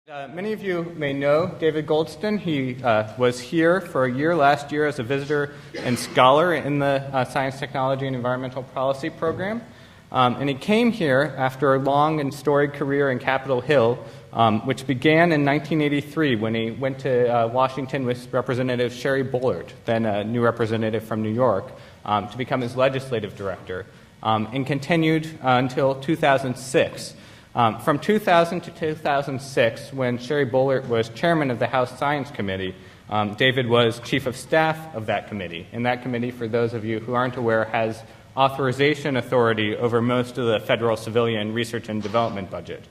Many of you may know David Goldston. He was here for a year last year as a visitor and scholar in the Science, Technology, and Environmental Policy program. And he came here after a long and storied career in Capitol Hill, which began in 1983 when he went to Washington with Representative Sherry Bullard, then a new representative from New York, to become his legislative director, and continued until 2006. From 2000 to 2006, when Sherry Bullard was chairman of the House Science Committee, David was chief of staff of that committee. And that committee, for those of you who aren't aware, has authorization authority over most of the federal civilian research and development budget.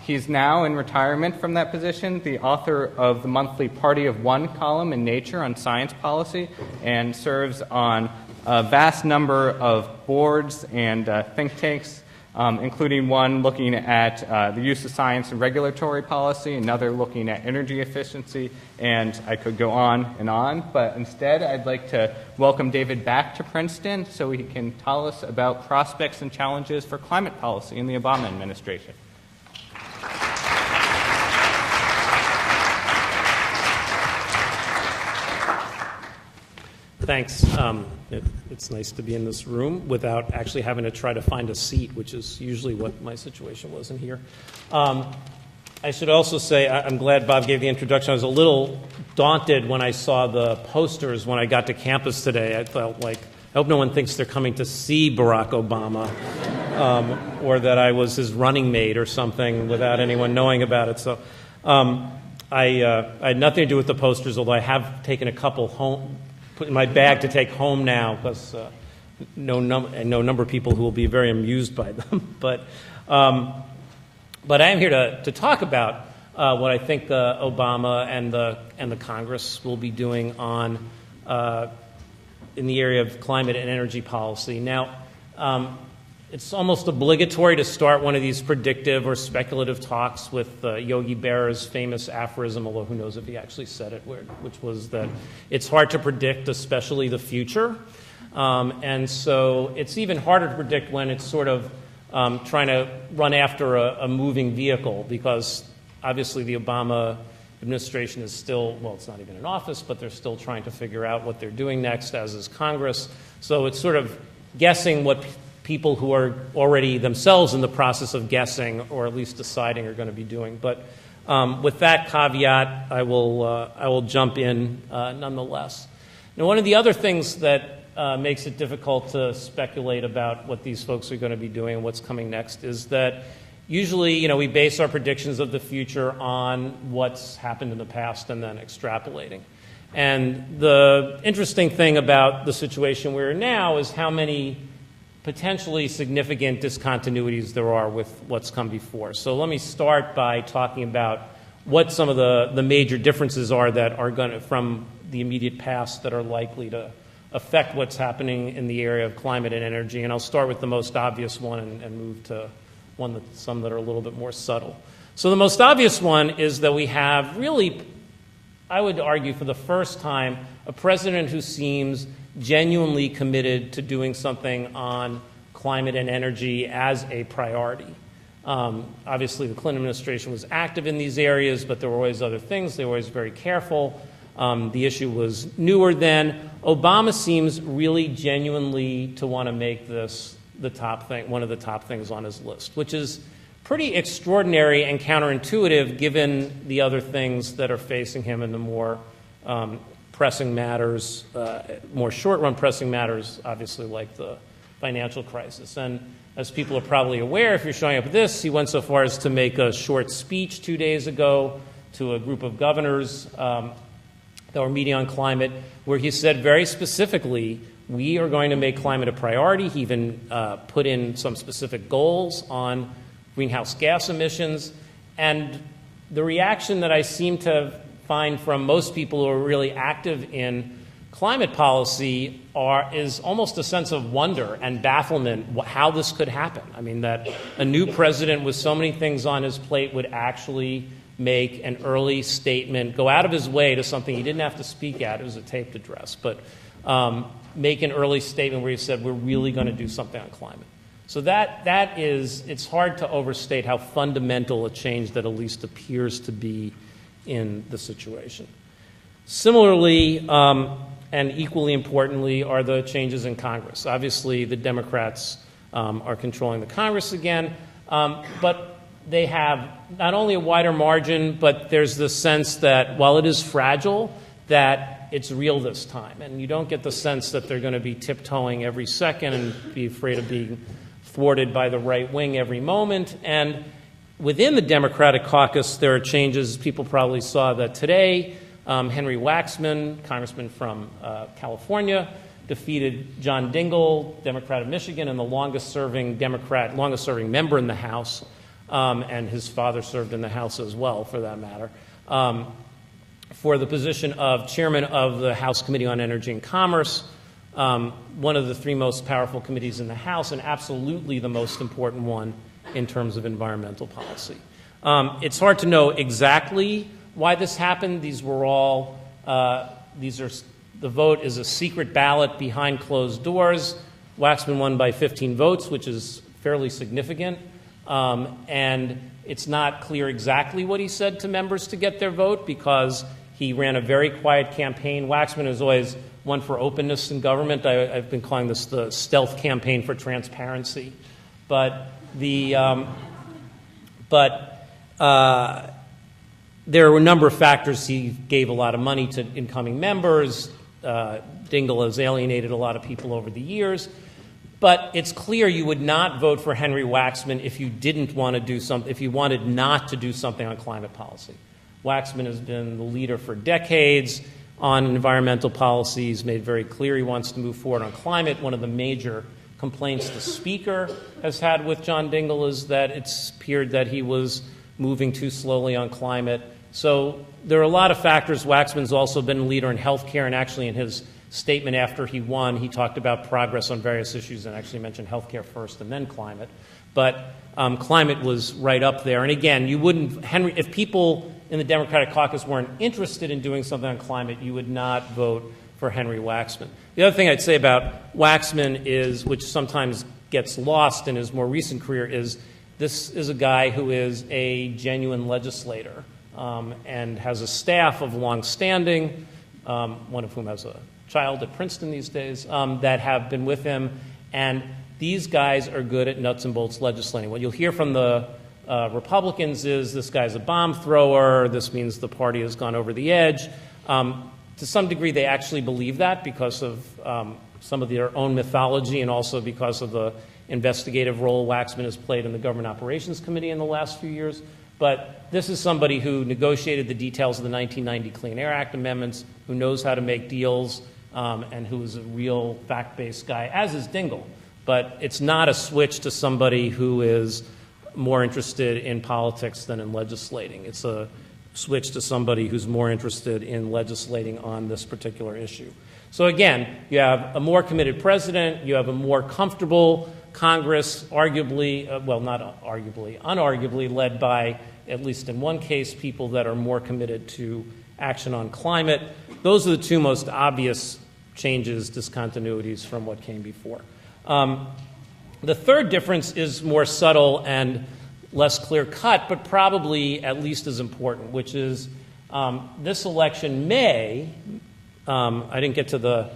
He's now in retirement from that position, the author of the monthly Party of One column in Nature on science policy, and serves on a vast number of boards and think tanks, including one looking at the use of science in regulatory policy, another looking at energy efficiency, and I could go on, but instead I'd like to welcome David back to Princeton so he can tell us about prospects and challenges for climate policy in the Obama administration. Thanks. It's nice to be in this room without actually having to try to find a seat, which is usually what my situation was in here. I should also say I'm glad Bob gave the introduction. I was a little daunted when I saw the posters when I got to campus today. I felt like, I hope no one thinks they're coming to see Barack Obama or that I was his running mate or something without anyone knowing about it. So I had nothing to do with the posters, although I have taken a couple home, put in my bag to take home now because I know a number of people who will be very amused by them. But I am here to talk about what I think Obama and the Congress will be doing on in the area of climate and energy policy. Now, it's almost obligatory to start one of these predictive or speculative talks with Yogi Berra's famous aphorism, although who knows if he actually said it, which was that it's hard to predict, especially the future. And so it's even harder to predict when it's sort of trying to run after a moving vehicle, because obviously the Obama administration is still, well, it's not even in office, but they're still trying to figure out what they're doing next, as is Congress. So it's sort of guessing what people who are already themselves in the process of guessing or at least deciding are going to be doing. But with that caveat, I will jump in nonetheless. Now, one of the other things that makes it difficult to speculate about what these folks are going to be doing and what's coming next is that usually, we base our predictions of the future on what's happened in the past and then extrapolating. And the interesting thing about the situation we're in now is how many potentially significant discontinuities there are with what's come before. So let me start by talking about what some of the major differences are that are going to, from the immediate past, that are likely to affect what's happening in the area of climate and energy. And I'll start with the most obvious one and move to some that are a little bit more subtle. So the most obvious one is that we have really, I would argue for the first time, a president who seems genuinely committed to doing something on climate and energy as a priority. Obviously, the Clinton administration was active in these areas, but there were always other things. They were always very careful. The issue was newer then. Obama seems really genuinely to want to make this the top thing, one of the top things on his list, which is pretty extraordinary and counterintuitive given the other things that are facing him in the more pressing matters, more short-run pressing matters, obviously, like the financial crisis. And as people are probably aware, if you're showing up at this, he went so far as to make a short speech 2 days ago to a group of governors that were meeting on climate, where he said very specifically, we are going to make climate a priority. He even put in some specific goals on greenhouse gas emissions. And the reaction that I seem to find from most people who are really active in climate policy is almost a sense of wonder and bafflement how this could happen. I mean, that a new president with so many things on his plate would actually make an early statement, go out of his way to something he didn't have to speak at. It was a taped address, but make an early statement where he said, we're really going to do something on climate. So it's hard to overstate how fundamental a change that at least appears to be in the situation. Similarly, and equally importantly, are the changes in Congress. Obviously, the Democrats are controlling the Congress again, but they have not only a wider margin, but there's the sense that while it is fragile, that it's real this time. And you don't get the sense that they're going to be tiptoeing every second and be afraid of being thwarted by the right wing every moment. And within the Democratic caucus, there are changes. People probably saw that today. Henry Waxman, congressman from California, defeated John Dingell, Democrat of Michigan, and the longest-serving member in the House, and his father served in the House as well, for that matter, for the position of chairman of the House Committee on Energy and Commerce, one of the three most powerful committees in the House, and absolutely the most important one in terms of environmental policy. It's hard to know exactly why this happened. The vote is a secret ballot behind closed doors. Waxman won by 15 votes, which is fairly significant. And it's not clear exactly what he said to members to get their vote because he ran a very quiet campaign. Waxman is always one for openness in government. I've been calling this the stealth campaign for transparency. But there were a number of factors. He gave a lot of money to incoming members. Dingell has alienated a lot of people over the years. But it's clear you would not vote for Henry Waxman if you didn't want to do something, if you wanted not to do something on climate policy. Waxman has been the leader for decades on environmental policies, made very clear he wants to move forward on climate. One of the major complaints the Speaker has had with John Dingell is that it's appeared that he was moving too slowly on climate. So there are a lot of factors. Waxman's also been a leader in health care, and actually in his statement after he won, he talked about progress on various issues and actually mentioned health care first and then climate. But climate was right up there. And again, if people in the Democratic caucus weren't interested in doing something on climate, you would not vote for Henry Waxman. The other thing I'd say about Waxman is, which sometimes gets lost in his more recent career, is this is a guy who is a genuine legislator and has a staff of long-standing, one of whom has a child at Princeton these days, that have been with him. And these guys are good at nuts and bolts legislating. What you'll hear from the Republicans is this guy's a bomb thrower, this means the party has gone over the edge. To some degree, they actually believe that because of some of their own mythology and also because of the investigative role Waxman has played in the Government Operations Committee in the last few years. But this is somebody who negotiated the details of the 1990 Clean Air Act amendments, who knows how to make deals, and who is a real fact-based guy, as is Dingell. But it's not a switch to somebody who is more interested in politics than in legislating. It's a switch to somebody who's more interested in legislating on this particular issue. So again, you have a more committed president, you have a more comfortable Congress, arguably, unarguably led by, at least in one case, people that are more committed to action on climate. Those are the two most obvious changes, discontinuities from what came before. The third difference is more subtle and less clear-cut, but probably at least as important, which is this election may, I didn't get to the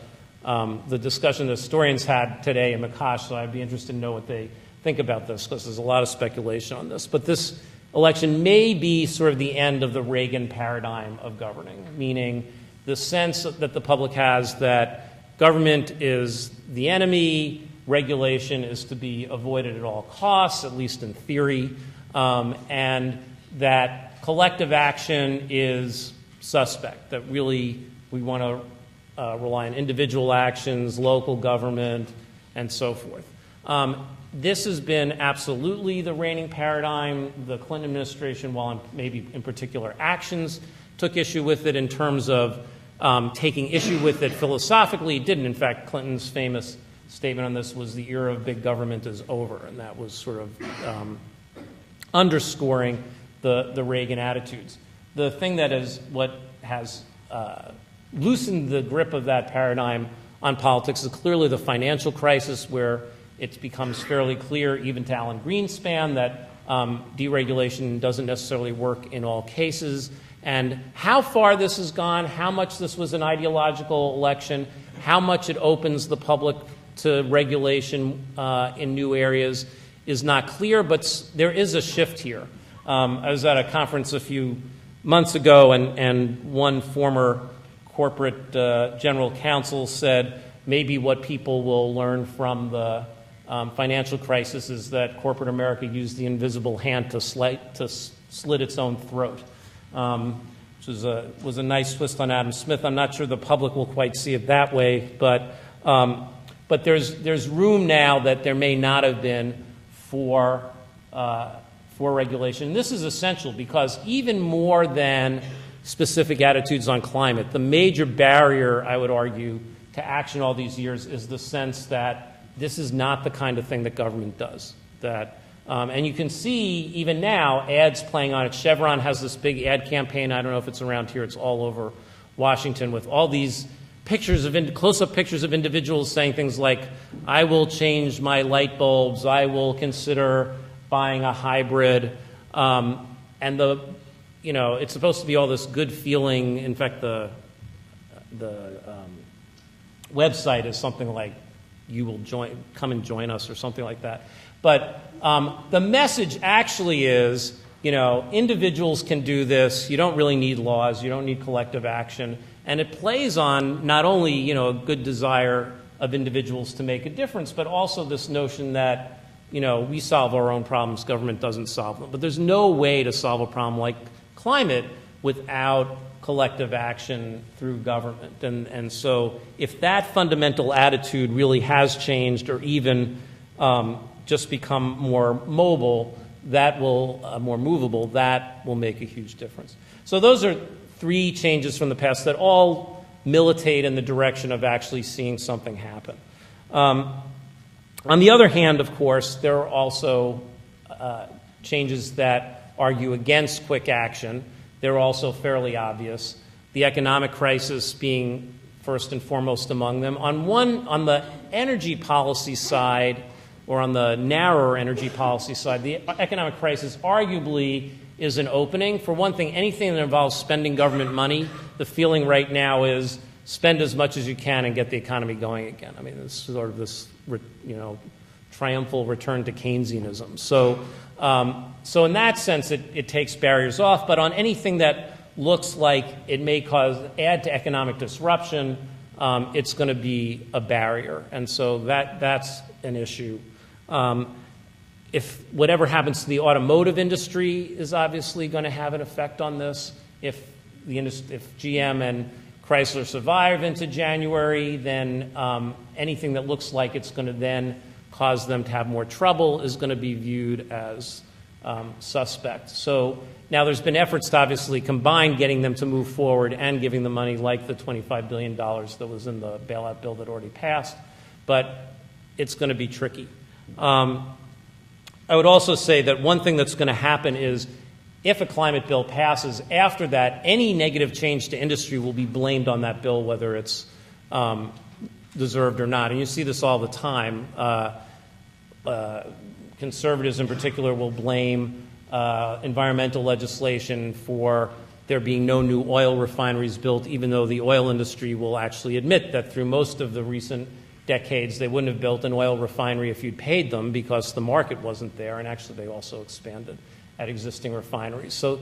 discussion the historians had today in McCosh, so I'd be interested to know what they think about this, because there's a lot of speculation on this. But this election may be sort of the end of the Reagan paradigm of governing, meaning the sense that the public has that government is the enemy, regulation is to be avoided at all costs, at least in theory, and that collective action is suspect, that really we want to rely on individual actions, local government, and so forth. This has been absolutely the reigning paradigm. The Clinton administration, while maybe in particular actions, took issue with it in terms of taking issue with it philosophically. It didn't. In fact, Clinton's famous statement on this was the era of big government is over, and that was sort of underscoring the Reagan attitudes. The thing that is what has loosened the grip of that paradigm on politics is clearly the financial crisis, where it becomes fairly clear, even to Alan Greenspan, that deregulation doesn't necessarily work in all cases. And how far this has gone, how much this was an ideological election, how much it opens the public to regulation in new areas is not clear, but there is a shift here. I was at a conference a few months ago, and one former corporate general counsel said maybe what people will learn from the financial crisis is that corporate America used the invisible hand to slit its own throat, which was a nice twist on Adam Smith. I'm not sure the public will quite see it that way, but there's room now that there may not have been for regulation. And this is essential because even more than specific attitudes on climate, the major barrier, I would argue, to action all these years is the sense that this is not the kind of thing that government does. And you can see, even now, ads playing on it. Chevron has this big ad campaign. I don't know if it's around here. It's all over Washington with all these pictures close-up pictures of individuals saying things like, I will change my light bulbs. I will consider buying a hybrid. And it's supposed to be all this good feeling. In fact, the website is something like, you will come and join us or something like that. But the message actually is, individuals can do this. You don't really need laws. You don't need collective action. And it plays on not only, a good desire of individuals to make a difference, but also this notion that, we solve our own problems, government doesn't solve them. But there's no way to solve a problem like climate without collective action through government. And so if that fundamental attitude really has changed or even just become more mobile, more movable, that will make a huge difference. So those are three changes from the past that all militate in the direction of actually seeing something happen. On the other hand, of course, there are also changes that argue against quick action. They're also fairly obvious. The economic crisis being first and foremost among them. On the energy policy side, or on the narrower energy policy side, the economic crisis arguably is an opening. For one thing, anything that involves spending government money, the feeling right now is spend as much as you can and get the economy going again. I mean, it's sort of this, triumphal return to Keynesianism. So in that sense, it takes barriers off. But on anything that looks like it may add to economic disruption, it's going to be a barrier. And so that's an issue. If whatever happens to the automotive industry is obviously going to have an effect on this. If GM and Chrysler survive into January, then anything that looks like it's going to then cause them to have more trouble is going to be viewed as suspect. So now there's been efforts to obviously combine getting them to move forward and giving them money like the $25 billion that was in the bailout bill that already passed, but it's going to be tricky. I would also say that one thing that's going to happen is if a climate bill passes, after that, any negative change to industry will be blamed on that bill, whether it's deserved or not. And you see this all the time. Conservatives in particular will blame environmental legislation for there being no new oil refineries built, even though the oil industry will actually admit that through most of the recent decades they wouldn't have built an oil refinery if you'd paid them because the market wasn't there, and actually they also expanded at existing refineries. So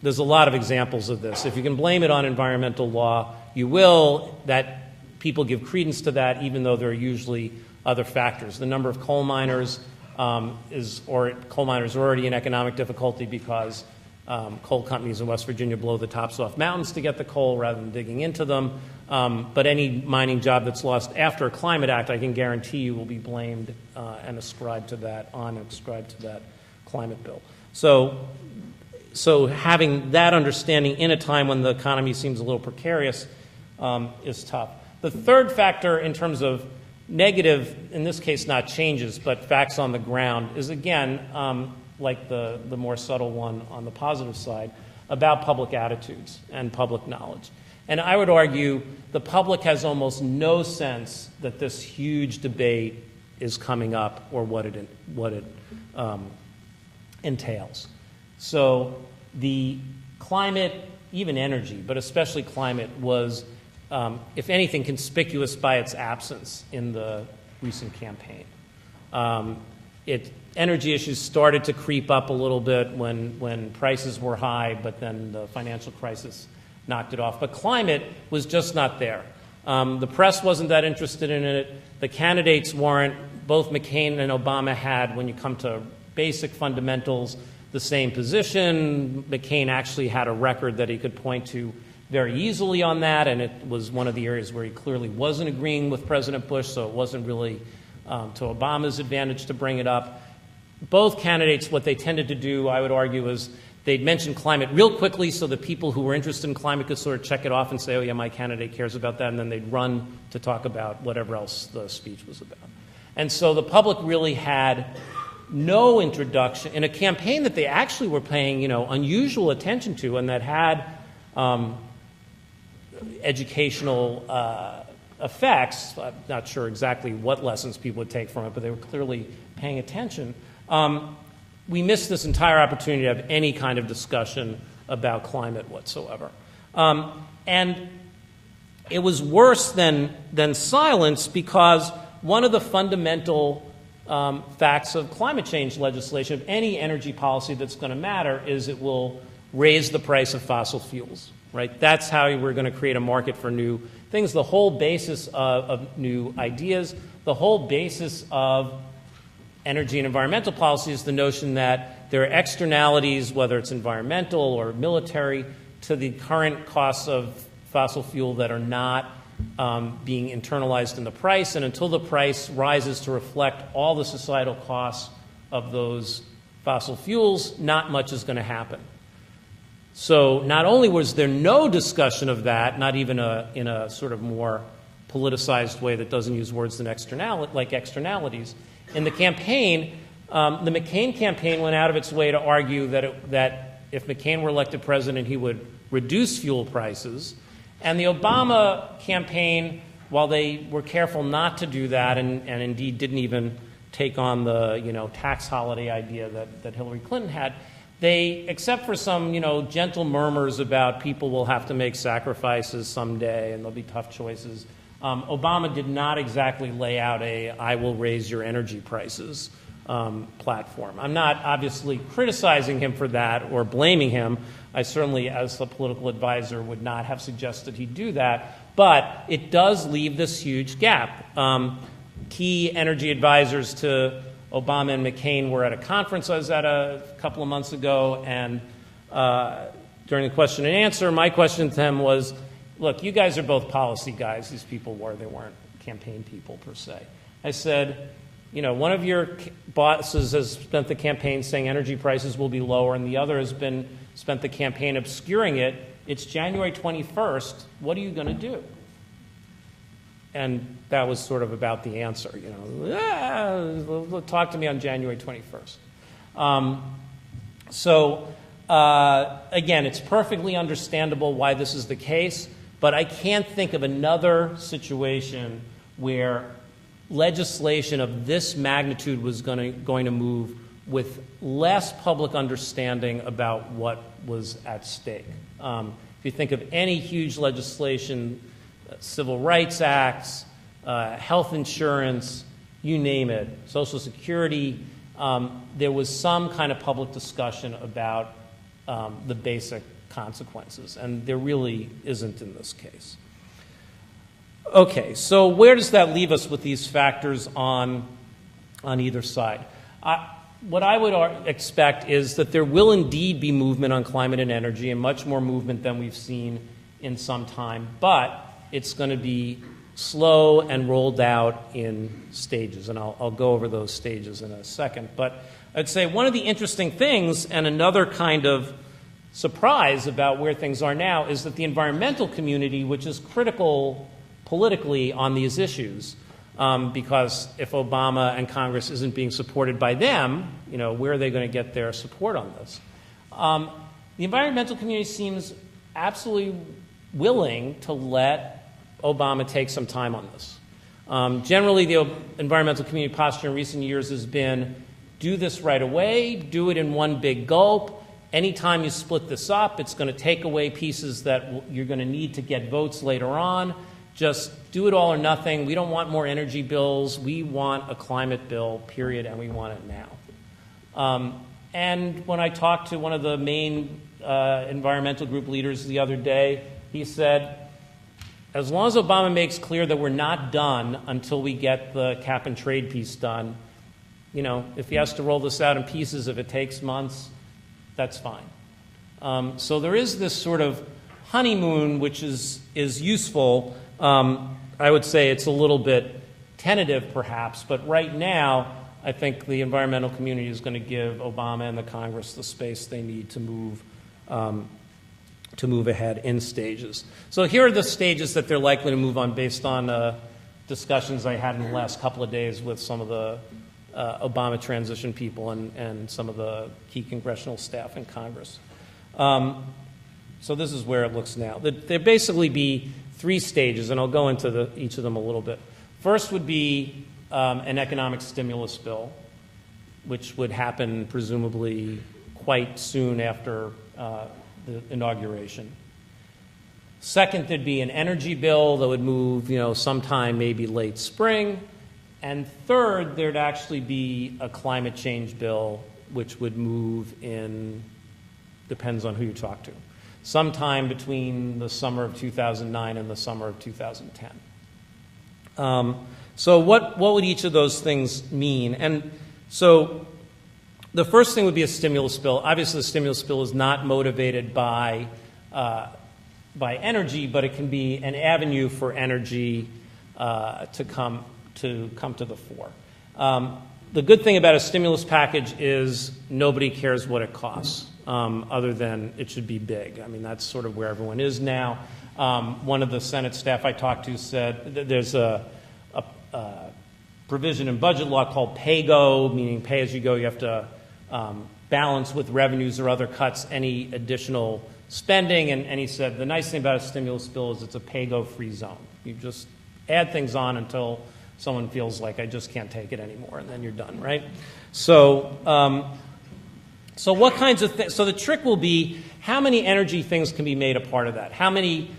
there's a lot of examples of this. If you can blame it on environmental law, you will. That people give credence to that, even though there are usually other factors. The number of coal miners coal miners are already in economic difficulty because coal companies in West Virginia blow the tops off mountains to get the coal rather than digging into them. But any mining job that's lost after a climate act, I can guarantee you will be blamed and ascribed to that climate bill. So having that understanding in a time when the economy seems a little precarious is tough. The third factor in terms of negative, in this case not changes, but facts on the ground, is again, like the more subtle one on the positive side, about public attitudes and public knowledge. And I would argue the public has almost no sense that this huge debate is coming up or what it entails. So the climate, even energy, but especially climate, was, if anything, conspicuous by its absence in the recent campaign. Energy issues started to creep up a little bit when prices were high, but then the financial crisis knocked it off. But climate was just not there. The press wasn't that interested in it. The candidates weren't. Both McCain and Obama had, when you come to basic fundamentals, the same position. McCain actually had a record that he could point to very easily on that, and it was one of the areas where he clearly wasn't agreeing with President Bush, so it wasn't really to Obama's advantage to bring it up. Both candidates, what they tended to do, I would argue, is they'd mention climate real quickly so that people who were interested in climate could sort of check it off and say, oh, yeah, my candidate cares about that, and then they'd run to talk about whatever else the speech was about. And so the public really had no introduction in a campaign that they actually were paying, unusual attention to, and that had educational effects. I'm not sure exactly what lessons people would take from it, but they were clearly paying attention. We missed this entire opportunity to have any kind of discussion about climate whatsoever. And it was worse than silence, because one of the fundamental facts of climate change legislation, of any energy policy that's going to matter, is it will raise the price of fossil fuels, right? That's how we're going to create a market for new things. The whole basis of new ideas, the whole basis of energy and environmental policy is the notion that there are externalities, whether it's environmental or military, to the current costs of fossil fuel that are not being internalized in the price, and until the price rises to reflect all the societal costs of those fossil fuels, not much is going to happen. So not only was there no discussion of that, not even in a sort of more politicized way that doesn't use words like externalities, in the campaign, the McCain campaign went out of its way to argue that if McCain were elected president, he would reduce fuel prices. And the Obama campaign, while they were careful not to do that, and indeed didn't even take on the tax holiday idea that Hillary Clinton had, they, except for some gentle murmurs about people will have to make sacrifices someday and there'll be tough choices, Obama did not exactly lay out a "I will raise your energy prices" platform. I'm not obviously criticizing him for that or blaming him. I certainly, as a political advisor, would not have suggested he do that. But it does leave this huge gap. Key energy advisors to Obama and McCain were at a conference I was at a couple of months ago, and during the question and answer, my question to them was, look, you guys are both policy guys. These people were. They weren't campaign people, per se. I said, one of your bosses has spent the campaign saying energy prices will be lower, and the other has spent the campaign obscuring it. It's January 21st. What are you going to do? And that was sort of about the answer. Talk to me on January 21st. Again, it's perfectly understandable why this is the case, but I can't think of another situation where legislation of this magnitude was going to move with less public understanding about what was at stake. If you think of any huge legislation, civil rights acts, health insurance, you name it, Social Security, there was some kind of public discussion about the basic consequences, and there really isn't in this case. Okay, so where does that leave us with these factors on either side? What I would expect is that there will indeed be movement on climate and energy, and much more movement than we've seen in some time, but it's going to be slow and rolled out in stages, and I'll go over those stages in a second. But I'd say one of the interesting things, and another kind of surprise about where things are now, is that the environmental community, which is critical politically on these issues, because if Obama and Congress isn't being supported by them, where are they going to get their support on this? The environmental community seems absolutely willing to let Obama take some time on this. Generally, the environmental community posture in recent years has been, do this right away, do it in one big gulp. Anytime you split this up, it's going to take away pieces that you're going to need to get votes later on. Just do it all or nothing. We don't want more energy bills. We want a climate bill, period, and we want it now. And when I talked to one of the main environmental group leaders the other day, he said, as long as Obama makes clear that we're not done until we get the cap and trade piece done, you know, if he has to roll this out in pieces, if it takes months, that's fine. So there is this sort of honeymoon, which is useful. I would say it's a little bit tentative, perhaps, but right now, I think the environmental community is going to give Obama and the Congress the space they need to move ahead in stages. So here are the stages that they're likely to move on based on discussions I had in the last couple of days with some of the Obama transition people and some of the key congressional staff in Congress. So this is where it looks now. There'd basically be 3 stages, and I'll go into each of them a little bit. First would be an economic stimulus bill, which would happen presumably quite soon after the inauguration. Second, there'd be an energy bill that would move, sometime maybe late spring. And third, there'd actually be a climate change bill, which would move in, depends on who you talk to, sometime between the summer of 2009 and the summer of 2010. So what would each of those things mean? And so the first thing would be a stimulus bill. Obviously, the stimulus bill is not motivated by energy, but it can be an avenue for energy to come to the fore. The good thing about a stimulus package is nobody cares what it costs, other than it should be big. I mean, that's sort of where everyone is now. One of the Senate staff I talked to said there's a provision in budget law called pay-go, meaning pay-as-you-go. You have to balance with revenues or other cuts any additional spending. And he said the nice thing about a stimulus bill is it's a pay-go free zone. You just add things on until someone feels like I just can't take it anymore, and then you're done, right? So what kinds of things? So the trick will be how many energy things can be made a part of that? How many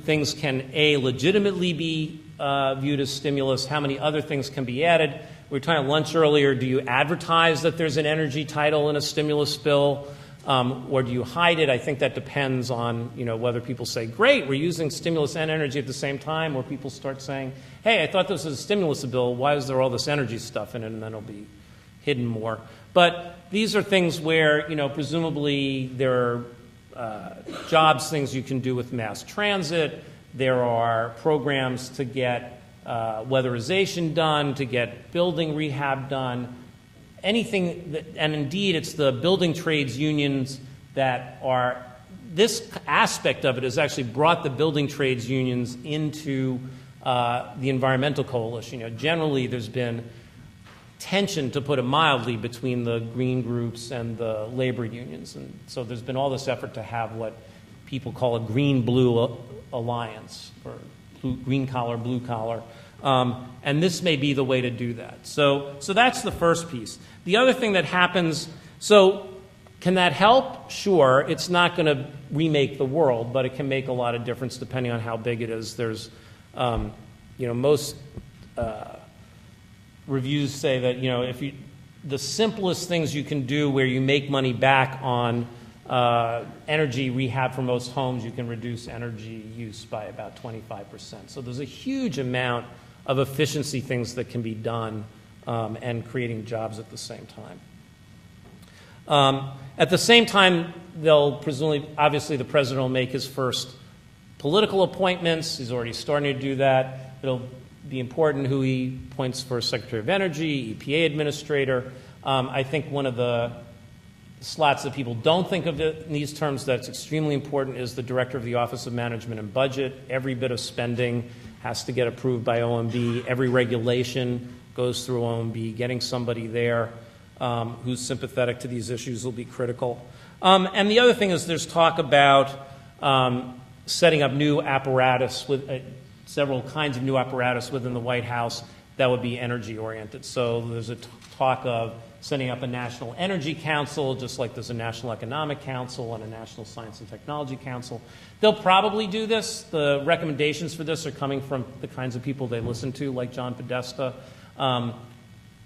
things can legitimately be viewed as stimulus? How many other things can be added? We were talking at lunch earlier. Do you advertise that there's an energy title in a stimulus bill, or do you hide it? I think that depends on whether people say, "Great, we're using stimulus and energy at the same time," or people start saying, "Hey, I thought this was a stimulus bill. Why is there all this energy stuff in it?" And then it'll be hidden more. But these are things where presumably there are jobs, things you can do with mass transit. There are programs to get weatherization done, to get building rehab done, anything that, and indeed it's the building trades unions that are, this aspect of it has actually brought the building trades unions into the environmental coalition. Generally there's been tension, to put it mildly, between the green groups and the labor unions. And so there's been all this effort to have what people call a green-blue alliance, or green-collar, blue-collar. And this may be the way to do that. So that's the first piece. The other thing that happens, so can that help? Sure. It's not going to remake the world, but it can make a lot of difference depending on how big it is. There's, most reviews say that, the simplest things you can do where you make money back on energy rehab for most homes, you can reduce energy use by about 25%. So there's a huge amount of efficiency things that can be done and creating jobs at the same time. At the same time, they'll presumably, obviously the president will make his first political appointments. He's already starting to do that. It'll be important who he appoints for Secretary of Energy, EPA administrator. I think one of the slots that people don't think of it in these terms that's extremely important is the director of the Office of Management and Budget. Every bit of spending has to get approved by OMB. Every regulation goes through OMB. Getting somebody there who's sympathetic to these issues will be critical. And the other thing is there's talk about setting up new apparatus with several kinds of new apparatus within the White House that would be energy-oriented. So there's a talk of setting up a National Energy Council, just like there's a National Economic Council and a National Science and Technology Council. They'll probably do this. The recommendations for this are coming from the kinds of people they listen to, like John Podesta.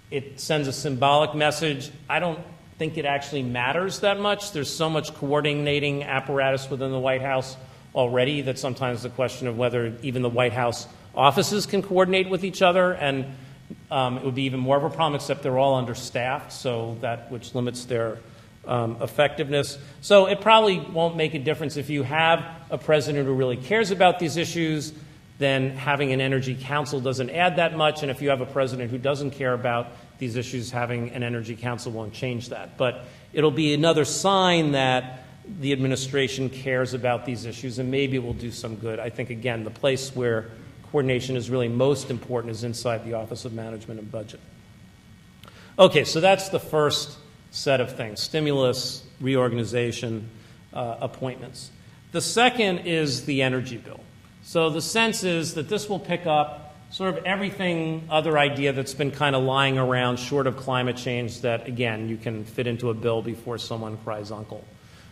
It sends a symbolic message. I don't think it actually matters that much. There's so much coordinating apparatus within the White House already that sometimes the question of whether even the White House offices can coordinate with each other, and it would be even more of a problem, except they're all understaffed, so that which limits their effectiveness. So it probably won't make a difference if you have a president who really cares about these issues. Then having an energy council doesn't add that much, and if you have a president who doesn't care about these issues, having an energy council won't change that. But it'll be another sign that the administration cares about these issues, and maybe it will do some good. I think, again, the place where coordination is really most important is inside the Office of Management and Budget. Okay, so that's the first set of things: stimulus, reorganization, appointments. The second is the energy bill. So the sense is that this will pick up sort of everything, other idea that's been kind of lying around short of climate change that, again, you can fit into a bill before someone cries uncle.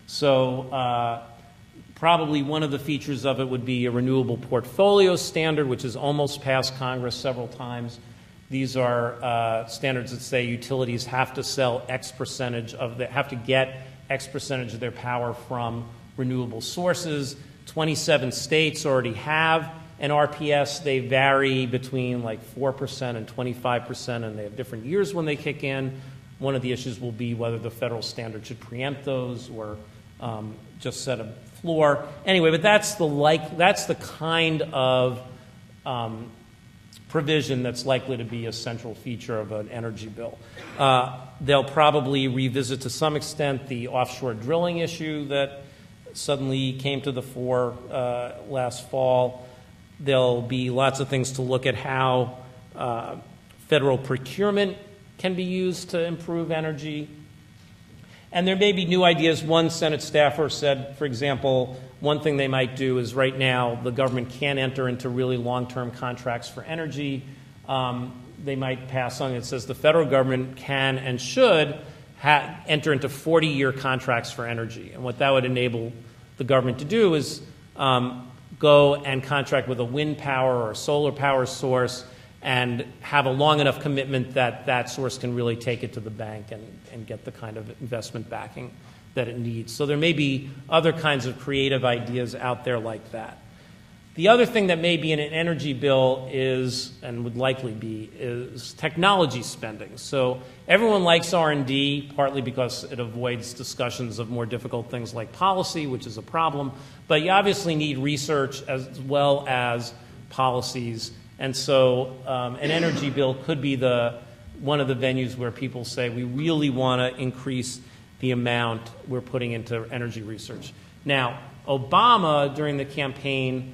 So probably one of the features of it would be a renewable portfolio standard, which has almost passed Congress several times. These are standards that say utilities have to sell X percentage of have to get X percentage of their power from renewable sources. 27 states already have an RPS. They vary between like 4% and 25%, and they have different years when they kick in. One of the issues will be whether the federal standard should preempt those or just set a floor. Anyway, but that's the kind of provision that's likely to be a central feature of an energy bill. They'll probably revisit to some extent the offshore drilling issue that suddenly came to the fore last fall. There'll be lots of things to look at how federal procurement can be used to improve energy. And there may be new ideas. One Senate staffer said, for example, one thing they might do is right now the government can't enter into really long-term contracts for energy. They might pass something that says the federal government can and should enter into 40-year contracts for energy. And what that would enable the government to do is go and contract with a wind power or a solar power source and have a long enough commitment that that source can really take it to the bank and get the kind of investment backing that it needs. So there may be other kinds of creative ideas out there like that. The other thing that may be in an energy bill is, and would likely be, is technology spending. So everyone likes R&D, partly because it avoids discussions of more difficult things like policy, which is a problem. But you obviously need research as well as policies. And so an energy bill could be one of the venues where people say we really want to increase the amount we're putting into energy research. Now, Obama, during the campaign,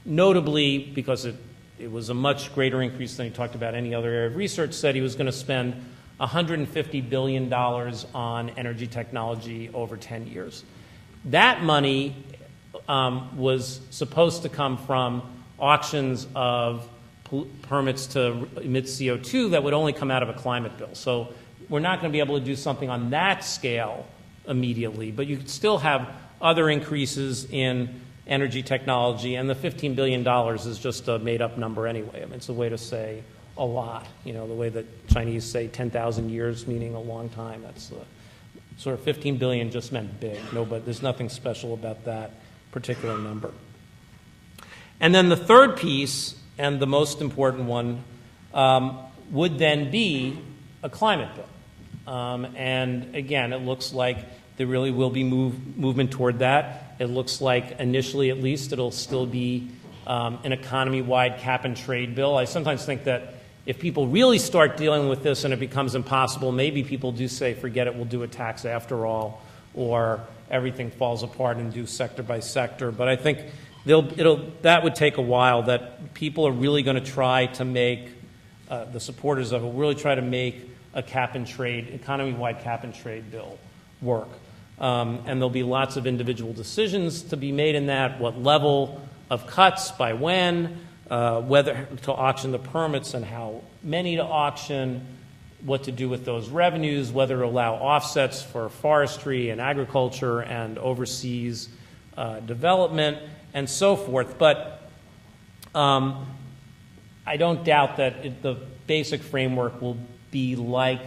notably, because it was a much greater increase than he talked about any other area of research, said he was going to spend $150 billion on energy technology over 10 years. That money was supposed to come from auctions of permits to emit CO2 that would only come out of a climate bill. So we're not going to be able to do something on that scale immediately, but you could still have other increases in energy technology, and the $15 billion is just a made-up number anyway. I mean, it's a way to say a lot, the way that Chinese say 10,000 years, meaning a long time. That's sort of 15 billion just meant big. No, but there's nothing special about that particular number. And then the third piece, and the most important one, would then be a climate bill. And again, it looks like there really will be movement toward that. It looks like initially, at least, it'll still be an economy-wide cap-and-trade bill. I sometimes think that if people really start dealing with this and it becomes impossible, maybe people do say, forget it, we'll do a tax after all, or everything falls apart and do sector by sector. But I think that would take a while, that people are really going to try to make, the supporters of it, really try to make a cap-and-trade, economy-wide cap-and-trade bill work. And there'll be lots of individual decisions to be made in that, what level of cuts, by when, whether to auction the permits and how many to auction, what to do with those revenues, whether to allow offsets for forestry and agriculture and overseas development, and so forth. But I don't doubt that the basic framework will be like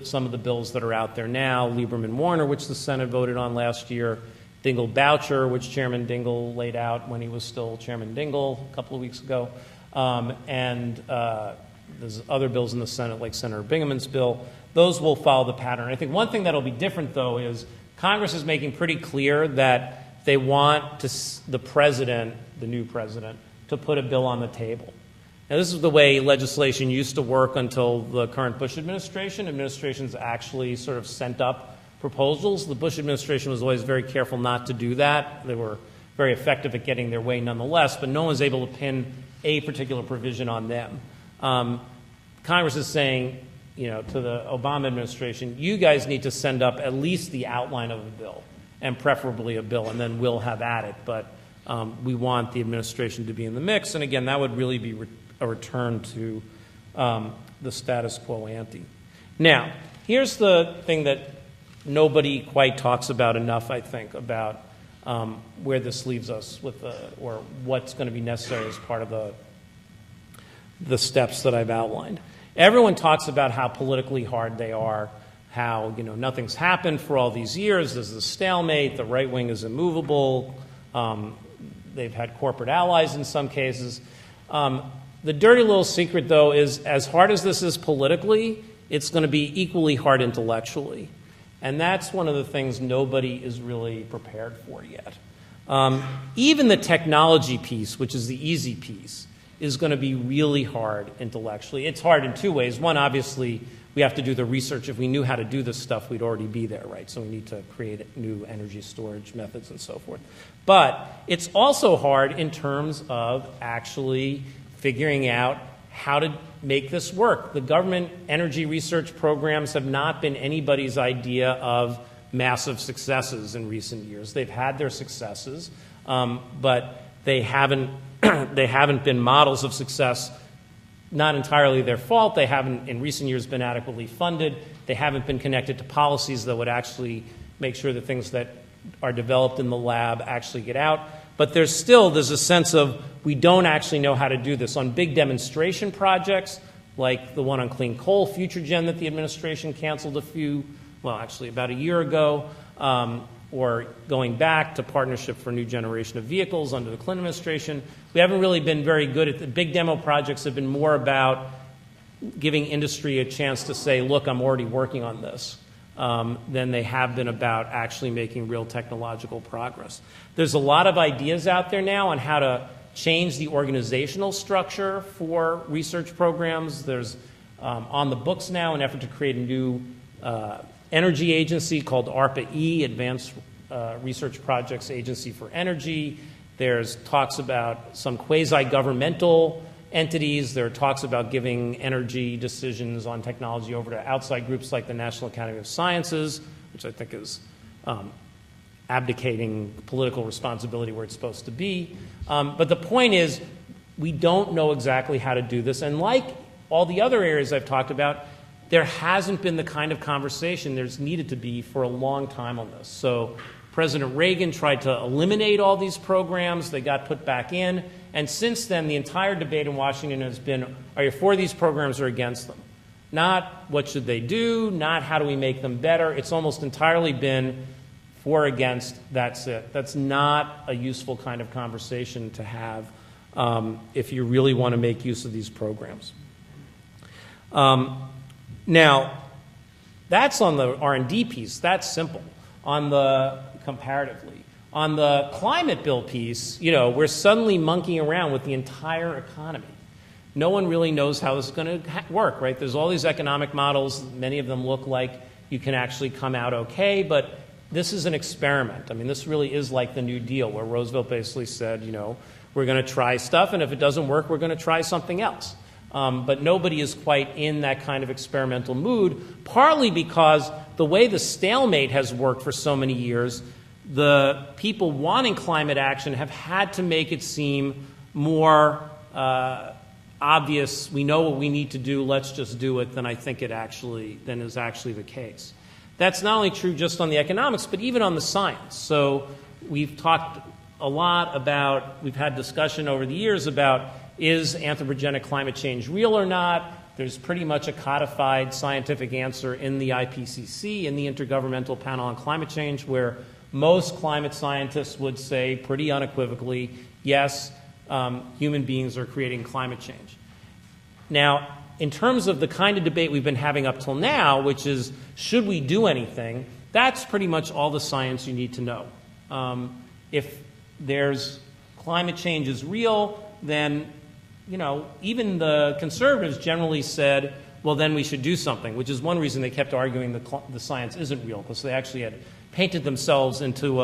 some of the bills that are out there now, Lieberman-Warner, which the Senate voted on last year, Dingell-Boucher, which Chairman Dingell laid out when he was still Chairman Dingell a couple of weeks ago, and there's other bills in the Senate, like Senator Bingham's bill. Those will follow the pattern. I think one thing that will be different, though, is Congress is making pretty clear that they want the president, the new president, to put a bill on the table. Now, this is the way legislation used to work until the current Bush administration. Administrations actually sort of sent up proposals. The Bush administration was always very careful not to do that. They were very effective at getting their way nonetheless, but no one was able to pin a particular provision on them. Congress is saying, to the Obama administration, you guys need to send up at least the outline of a bill, and preferably a bill, and then we'll have at it. But we want the administration to be in the mix. And again, that would really be a return to the status quo ante. Now, here's the thing that nobody quite talks about enough, I think, about where this leaves us with or what's going to be necessary as part of the steps that I've outlined. Everyone talks about how politically hard they are, how nothing's happened for all these years. There's a stalemate. The right wing is immovable. They've had corporate allies in some cases. The dirty little secret, though, is as hard as this is politically, it's going to be equally hard intellectually. And that's one of the things nobody is really prepared for yet. Even the technology piece, which is the easy piece, is going to be really hard intellectually. It's hard in two ways. One, obviously, we have to do the research. If we knew how to do this stuff, we'd already be there, right? So we need to create new energy storage methods and so forth. But it's also hard in terms of actually figuring out how to make this work. The government energy research programs have not been anybody's idea of massive successes in recent years. They've had their successes, but they haven't been models of success. Not entirely their fault. They haven't, in recent years, been adequately funded. They haven't been connected to policies that would actually make sure that things that are developed in the lab actually get out. But there's a sense of we don't actually know how to do this. On big demonstration projects, like the one on clean coal, FutureGen, that the administration canceled about a year ago, or going back to Partnership for a New Generation of Vehicles under the Clinton administration, we haven't really been very good at the big demo projects. Have been more about giving industry a chance to say, look, I'm already working on this, than they have been about actually making real technological progress. There's a lot of ideas out there now on how to change the organizational structure for research programs. There's on the books now an effort to create a new energy agency called ARPA-E, Advanced Research Projects Agency for Energy. There's talks about some quasi-governmental entities. There are talks about giving energy decisions on technology over to outside groups like the National Academy of Sciences, which I think is abdicating political responsibility where it's supposed to be. But the point is, we don't know exactly how to do this. And like all the other areas I've talked about, there hasn't been the kind of conversation there's needed to be for a long time on this. So President Reagan tried to eliminate all these programs. They got put back in. And since then, the entire debate in Washington has been, are you for these programs or against them? Not what should they do, not how do we make them better. It's almost entirely been for or against, that's it. That's not a useful kind of conversation to have if you really want to make use of these programs. Now, that's on the R&D piece. That's simple. On the comparatively. On the climate bill piece, we're suddenly monkeying around with the entire economy. No one really knows how this is going to work, right? There's all these economic models. Many of them look like you can actually come out okay, but this is an experiment. I mean, this really is like the New Deal, where Roosevelt basically said, we're going to try stuff, and if it doesn't work, we're going to try something else. But nobody is quite in that kind of experimental mood, partly because the way the stalemate has worked for so many years, the people wanting climate action have had to make it seem more obvious. We know what we need to do. Let's just do it. Than is actually the case. That's not only true just on the economics, but even on the science. So we've talked a lot about. We've had discussion over the years about is anthropogenic climate change real or not. There's pretty much a codified scientific answer in the IPCC, in the Intergovernmental Panel on Climate Change, where most climate scientists would say pretty unequivocally, yes, human beings are creating climate change. Now, in terms of the kind of debate we've been having up till now, which is, should we do anything, that's pretty much all the science you need to know. If there's climate change is real, then even the conservatives generally said, well, then we should do something, which is one reason they kept arguing the science isn't real, because they actually had painted themselves into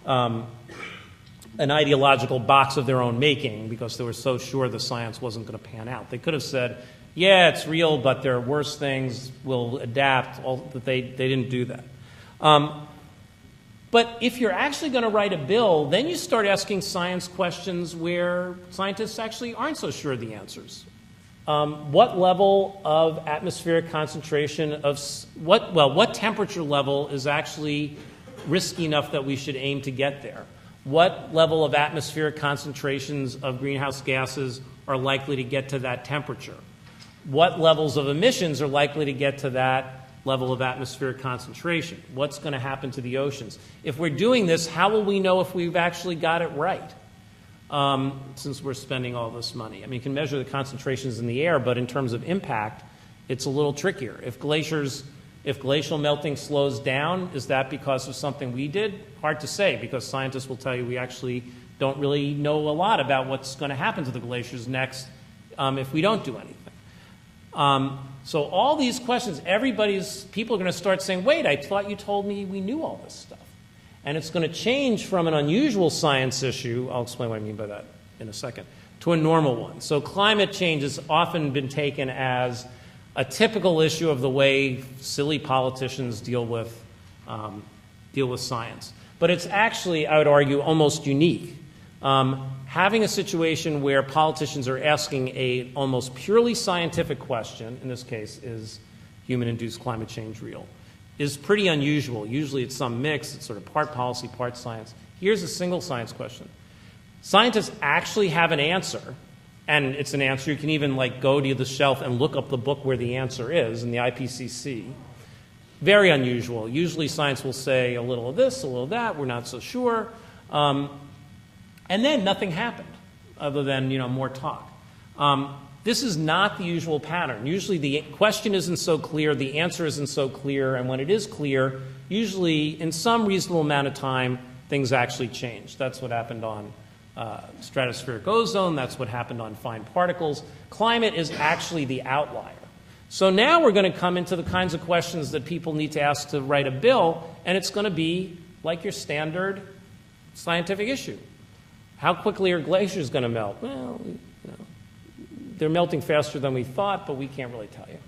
an ideological box of their own making because they were so sure the science wasn't going to pan out. They could have said, yeah, it's real, but there are worse things, we'll adapt, but they didn't do that. But if you're actually going to write a bill, then you start asking science questions where scientists actually aren't so sure of the answers. What level of atmospheric concentration of what temperature level is actually risky enough that we should aim to get there? What level of atmospheric concentrations of greenhouse gases are likely to get to that temperature? What levels of emissions are likely to get to that level of atmospheric concentration? What's going to happen to the oceans? If we're doing this, how will we know if we've actually got it right? Since we're spending all this money. I mean, you can measure the concentrations in the air, but in terms of impact, it's a little trickier. If glacial melting slows down, is that because of something we did? Hard to say, because scientists will tell you we actually don't really know a lot about what's going to happen to the glaciers next if we don't do anything. So all these questions, people are going to start saying, wait, I thought you told me we knew all this stuff. And it's going to change from an unusual science issue, I'll explain what I mean by that in a second, to a normal one. So climate change has often been taken as a typical issue of the way silly politicians deal with science. But it's actually, I would argue, almost unique. Having a situation where politicians are asking a almost purely scientific question, in this case, is human-induced climate change real, is pretty unusual. Usually it's some mix. It's sort of part policy, part science. Here's a single science question. Scientists actually have an answer, and it's an answer. You can even go to the shelf and look up the book where the answer is in the IPCC. Very unusual. Usually science will say a little of this, a little of that. We're not so sure. And then nothing happened other than, more talk. This is not the usual pattern. Usually the question isn't so clear, the answer isn't so clear, and when it is clear, usually in some reasonable amount of time, things actually change. That's what happened on stratospheric ozone. That's what happened on fine particles. Climate is actually the outlier. So now we're going to come into the kinds of questions that people need to ask to write a bill, and it's going to be like your standard scientific issue. How quickly are glaciers going to melt? Well, they're melting faster than we thought, but we can't really tell you.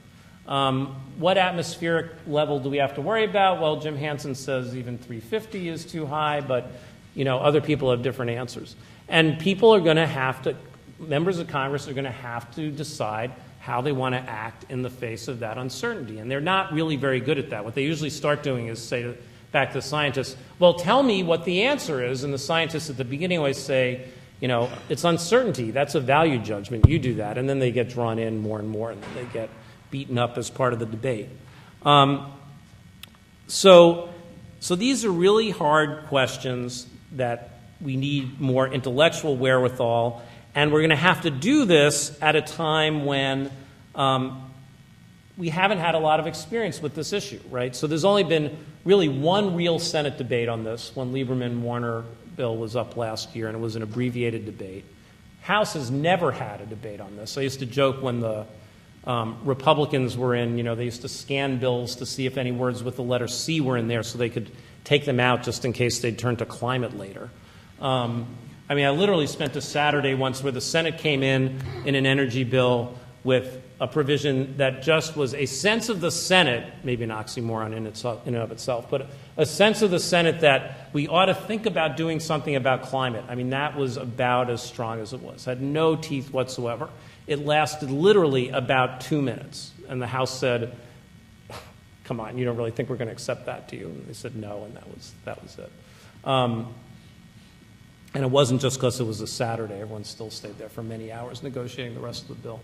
What atmospheric level do we have to worry about? Well, Jim Hansen says even 350 is too high, but other people have different answers. And people are going to have to, members of Congress are going to have to decide how they want to act in the face of that uncertainty. And they're not really very good at that. What they usually start doing is say back to the scientists, well, tell me what the answer is. And the scientists at the beginning always say, it's uncertainty. That's a value judgment. You do that. And then they get drawn in more and more, and they get beaten up as part of the debate. So these are really hard questions that we need more intellectual wherewithal, and we're going to have to do this at a time when we haven't had a lot of experience with this issue, right? So there's only been really one real Senate debate on this, when Lieberman-Warner bill was up last year, and it was an abbreviated debate. House has never had a debate on this. I used to joke when the Republicans were in, they used to scan bills to see if any words with the letter C were in there so they could take them out just in case they'd turn to climate later. I literally spent a Saturday once where the Senate came in an energy bill with a provision that just was a sense of the Senate, maybe an oxymoron in and of itself, but a sense of the Senate that we ought to think about doing something about climate. I mean, that was about as strong as it was. It had no teeth whatsoever. It lasted literally about 2 minutes. And the House said, come on, you don't really think we're going to accept that, do you? And they said no, and that was it. And it wasn't just because it was a Saturday. Everyone still stayed there for many hours negotiating the rest of the bill.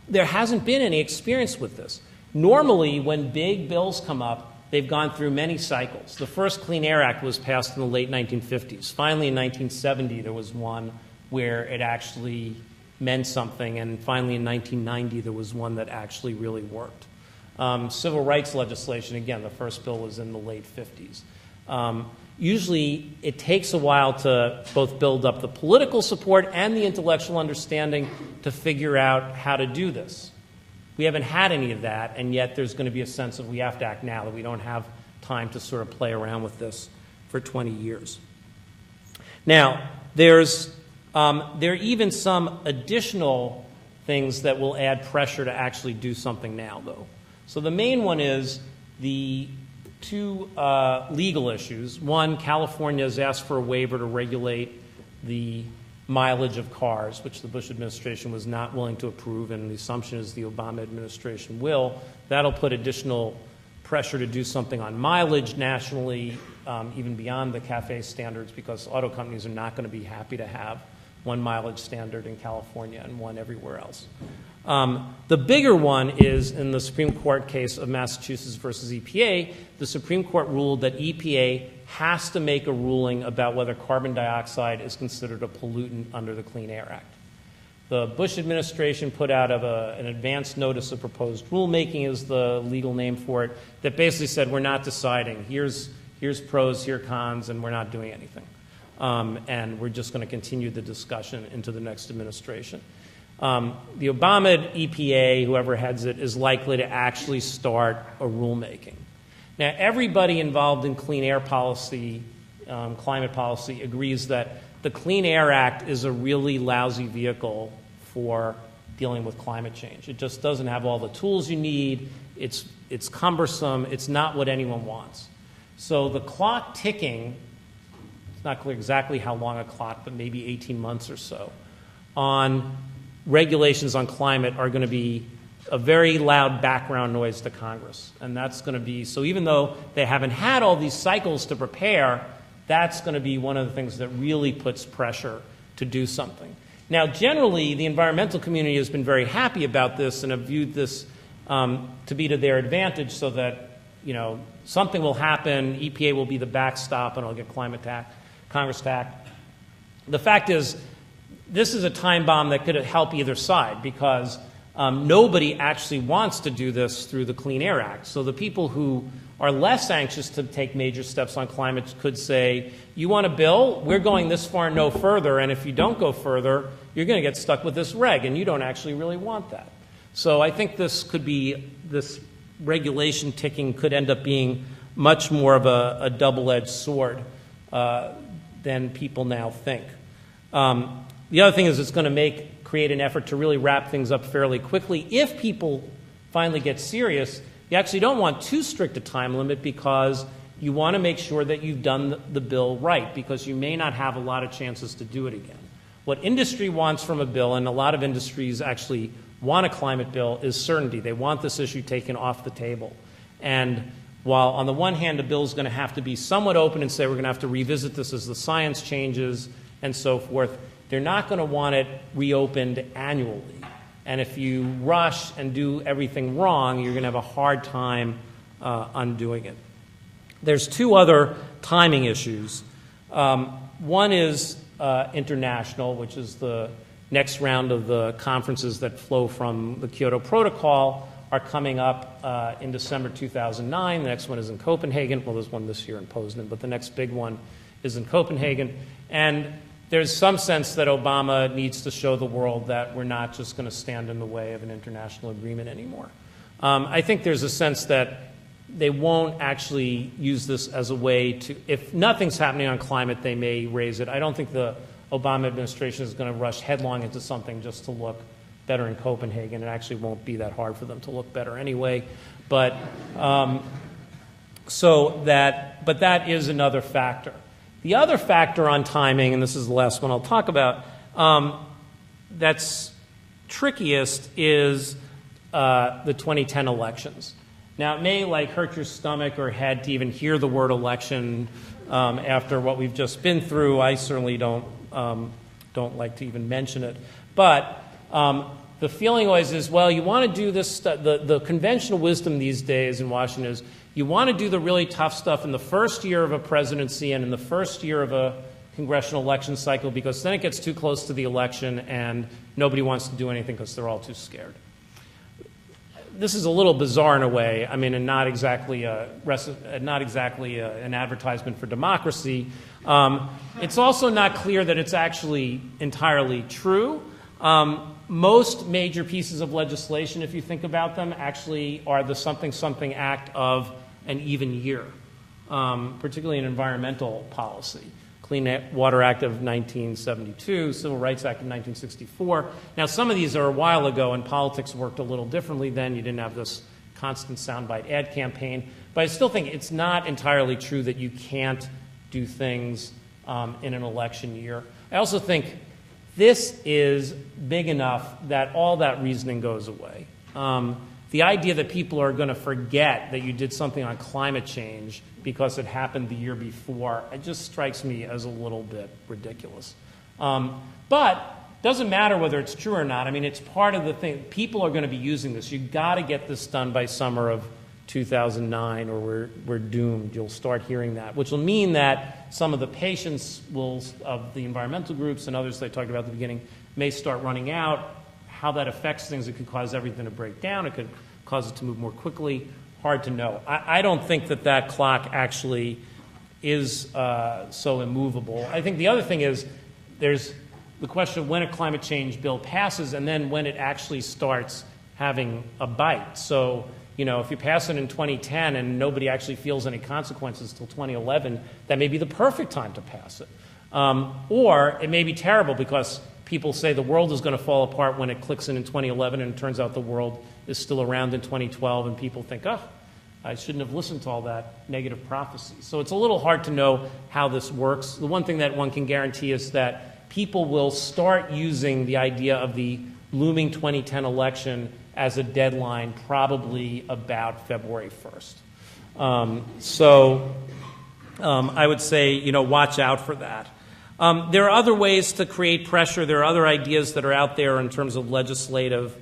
There hasn't been any experience with this. Normally, when big bills come up, they've gone through many cycles. The first Clean Air Act was passed in the late 1950s. Finally, in 1970, there was one where it actually meant something, and finally in 1990, there was one that actually really worked. Civil rights legislation, again, the first bill was in the late 50s. Usually, it takes a while to both build up the political support and the intellectual understanding to figure out how to do this. We haven't had any of that, and yet there's going to be a sense of we have to act now, that we don't have time to sort of play around with this for 20 years. Now, there are even some additional things that will add pressure to actually do something now, though. So the main one is the two legal issues. One, California has asked for a waiver to regulate the mileage of cars, which the Bush administration was not willing to approve, and the assumption is the Obama administration will. That'll put additional pressure to do something on mileage nationally, even beyond the CAFE standards, because auto companies are not going to be happy to have one mileage standard in California and one everywhere else. The bigger one is in the Supreme Court case of Massachusetts versus EPA. The Supreme Court ruled that EPA has to make a ruling about whether carbon dioxide is considered a pollutant under the Clean Air Act. The Bush administration put out an advance notice of proposed rulemaking, is the legal name for it, that basically said we're not deciding. Here's pros, here cons, and we're not doing anything. And we're just going to continue the discussion into the next administration. The Obama EPA, whoever heads it, is likely to actually start a rulemaking. Now, everybody involved in clean air policy, climate policy, agrees that the Clean Air Act is a really lousy vehicle for dealing with climate change. It just doesn't have all the tools you need. It's cumbersome. It's not what anyone wants. So the clock ticking, it's not clear exactly how long a clock, but maybe 18 months or so, on regulations on climate are going to be a very loud background noise to Congress. And that's going to be, so even though they haven't had all these cycles to prepare, that's going to be one of the things that really puts pressure to do something. Now, generally, the environmental community has been very happy about this and have viewed this to be to their advantage, so that, something will happen, EPA will be the backstop, and it'll get Congress to act. The fact is, this is a time bomb that could help either side, because nobody actually wants to do this through the Clean Air Act. So the people who are less anxious to take major steps on climate could say, you want a bill? We're going this far and no further, and if you don't go further, you're going to get stuck with this reg, and you don't actually really want that. So I think this regulation ticking could end up being much more of a double-edged sword than people now think. The other thing is it's going to create an effort to really wrap things up fairly quickly. If people finally get serious, you actually don't want too strict a time limit, because you want to make sure that you've done the bill right, because you may not have a lot of chances to do it again. What industry wants from a bill, and a lot of industries actually want a climate bill, is certainty. They want this issue taken off the table. And while on the one hand, the bill is going to have to be somewhat open and say we're going to have to revisit this as the science changes and so forth, they're not going to want it reopened annually. And if you rush and do everything wrong, you're going to have a hard time undoing it. There's two other timing issues. One is international, which is the next round of the conferences that flow from the Kyoto Protocol are coming up in December 2009. The next one is in Copenhagen. Well, there's one this year in Poznan, but the next big one is in Copenhagen. And there's some sense that Obama needs to show the world that we're not just going to stand in the way of an international agreement anymore. I think there's a sense that they won't actually use this as a way to, if nothing's happening on climate, they may raise it. I don't think the Obama administration is going to rush headlong into something just to look better in Copenhagen. It actually won't be that hard for them to look better anyway. But but that is another factor. The other factor on timing, and this is the last one I'll talk about, that's trickiest is the 2010 elections. Now, it may hurt your stomach or head to even hear the word election after what we've just been through. I certainly don't like to even mention it. But the feeling always is, well, you want to do this. The conventional wisdom these days in Washington is you want to do the really tough stuff in the first year of a presidency and in the first year of a congressional election cycle, because then it gets too close to the election and nobody wants to do anything because they're all too scared. This is a little bizarre in a way. I mean, and not exactly an advertisement for democracy. It's also not clear that it's actually entirely true. Most major pieces of legislation, if you think about them, actually are the something act of an even year, particularly in environmental policy. Clean Water Act of 1972, Civil Rights Act of 1964. Now, some of these are a while ago, and politics worked a little differently then. You didn't have this constant soundbite ad campaign. But I still think it's not entirely true that you can't do things in an election year. I also think this is big enough that all that reasoning goes away. The idea that people are going to forget that you did something on climate change because it happened the year before, it just strikes me as a little bit ridiculous. But doesn't matter whether it's true or not. I mean, it's part of the thing. People are going to be using this. You've got to get this done by summer of 2009 or we're doomed. You'll start hearing that, which will mean that some of the patience of the environmental groups and others that I talked about at the beginning may start running out. How that affects things, it could cause everything to break down. It could cause it to move more quickly. Hard to know. I don't think that clock actually is so immovable. I think the other thing is there's the question of when a climate change bill passes and then when it actually starts having a bite. So, if you pass it in 2010 and nobody actually feels any consequences till 2011, that may be the perfect time to pass it. Or it may be terrible because people say the world is going to fall apart when it clicks in 2011, and it turns out the world is still around in 2012, and people think, I shouldn't have listened to all that negative prophecy. So it's a little hard to know how this works. The one thing that one can guarantee is that people will start using the idea of the looming 2010 election as a deadline probably about February 1st. I would say, watch out for that. There are other ways to create pressure. There are other ideas that are out there in terms of legislative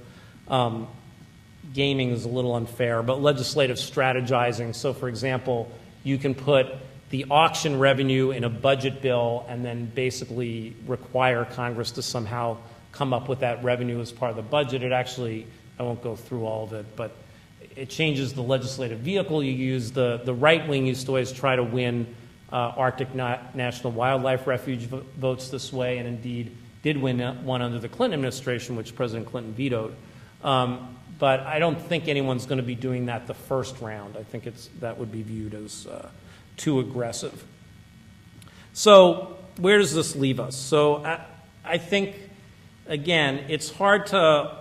gaming is a little unfair, but legislative strategizing. So, for example, you can put the auction revenue in a budget bill and then basically require Congress to somehow come up with that revenue as part of the budget. It actually, I won't go through all of it, but it changes the legislative vehicle you use. The right wing used to always try to win Arctic National Wildlife Refuge votes this way, and indeed did win one under the Clinton administration, which President Clinton vetoed. But I don't think anyone's going to be doing that the first round. I think that would be viewed as too aggressive. So where does this leave us? So I think, again, it's hard to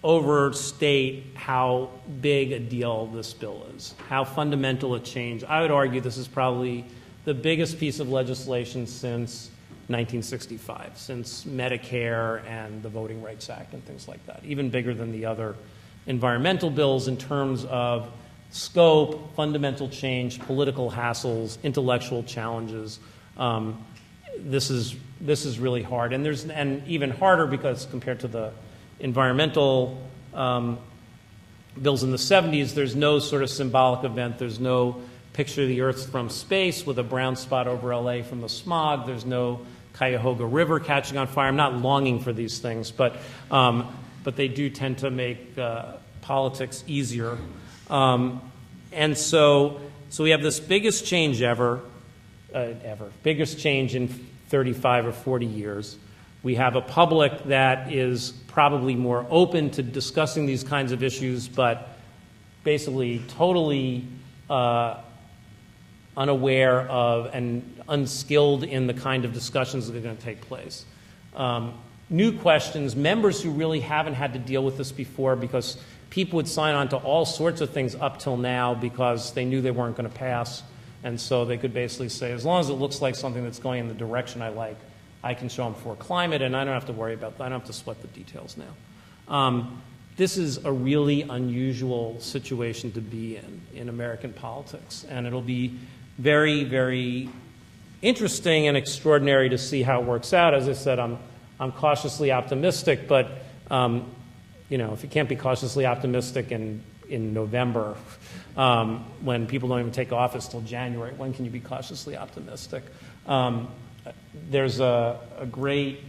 overstate how big a deal this bill is, how fundamental a change. I would argue this is probably the biggest piece of legislation since 1965, since Medicare and the Voting Rights Act and things like that, even bigger than the other environmental bills in terms of scope, fundamental change, political hassles, intellectual challenges. This is really hard, and even harder because compared to the environmental bills in the 70s, there's no sort of symbolic event. There's no picture of the Earth from space with a brown spot over LA from the smog. There's no Cuyahoga River catching on fire. I'm not longing for these things, but they do tend to make politics easier. And so we have this biggest change biggest change in 35 or 40 years. We have a public that is probably more open to discussing these kinds of issues, but basically totally unaware of and unskilled in the kind of discussions that are going to take place. New questions, members who really haven't had to deal with this before, because people would sign on to all sorts of things up till now because they knew they weren't going to pass, and so they could basically say, as long as it looks like something that's going in the direction I like, I can show them for climate, and I don't have to worry about that. I don't have to sweat the details now. This is a really unusual situation to be in American politics, and it'll be very, very interesting and extraordinary to see how it works out. As I said, I'm cautiously optimistic, but if you can't be cautiously optimistic in November, when people don't even take office till January, when can you be cautiously optimistic? There's a great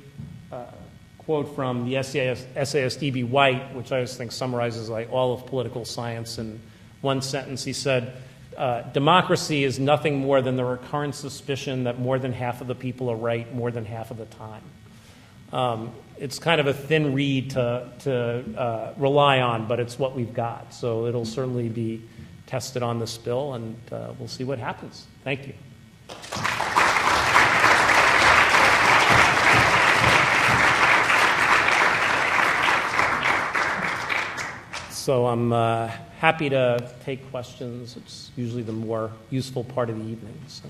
quote from the essayist E.B. White, which I just think summarizes like all of political science in one sentence. He said, democracy is nothing more than the recurrent suspicion that more than half of the people are right more than half of the time. It's kind of a thin reed to rely on, but it's what we've got. So it'll certainly be tested on this bill, and we'll see what happens. Thank you. So I'm happy to take questions. It's usually the more useful part of the evening. So.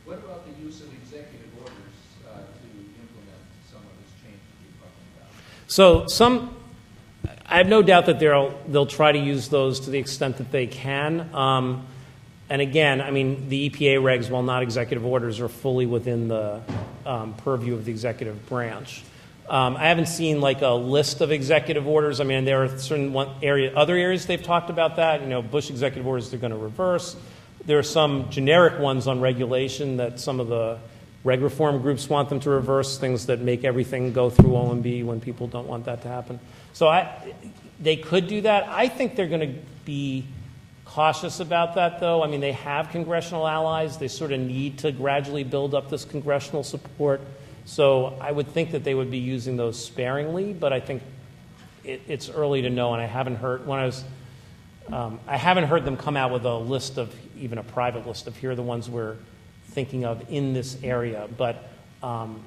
What about the use of executive orders to implement some of this change that you're talking about? So I have no doubt that they'll try to use those to the extent that they can. And again, I mean, the EPA regs, while not executive orders, are fully within the purview of the executive branch. I haven't seen like a list of executive orders. I mean, there are certain other areas they've talked about that. Bush executive orders they're going to reverse. There are some generic ones on regulation that some of the reg reform groups want them to reverse, things that make everything go through OMB when people don't want that to happen. So they could do that. I think they're going to be cautious about that, though. I mean, they have congressional allies. They sort of need to gradually build up this congressional support. So I would think that they would be using those sparingly, but I think it's early to know, and I haven't heard I haven't heard them come out with a list of, even a private list of, here are the ones we're thinking of in this area. But on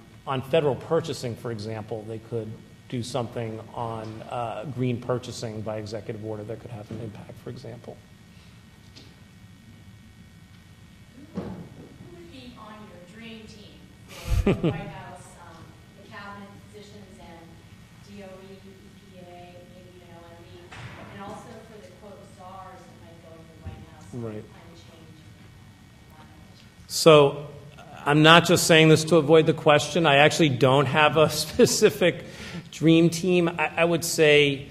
federal purchasing, for example, they could do something on green purchasing by executive order that could have an impact, for example. Who would be on your dream team for the White House, the cabinet positions and DOE, EPA, maybe OMB, and also for the quote czars that might go to the White House, Right. climate change? So I'm not just saying this to avoid the question. I actually don't have a specific dream team. I would say,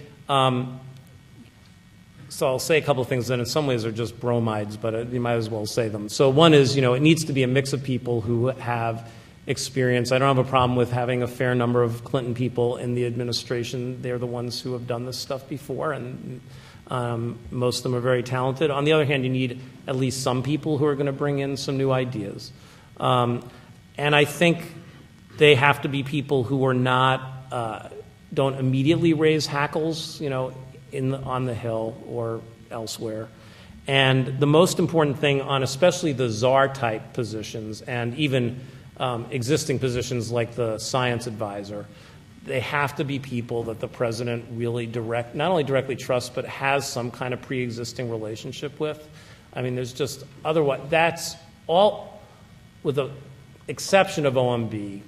so I'll say a couple of things that in some ways are just bromides, but you might as well say them. So one is, it needs to be a mix of people who have experience. I don't have a problem with having a fair number of Clinton people in the administration. They're the ones who have done this stuff before, and most of them are very talented. On the other hand, you need at least some people who are going to bring in some new ideas. And I think they have to be people who are not, don't immediately raise hackles, on the Hill or elsewhere. And the most important thing on especially the czar-type positions and even existing positions like the science advisor, they have to be people that the president really not only directly trusts, but has some kind of pre-existing relationship with. I mean, there's just otherwise, that's all, with the exception of OMB,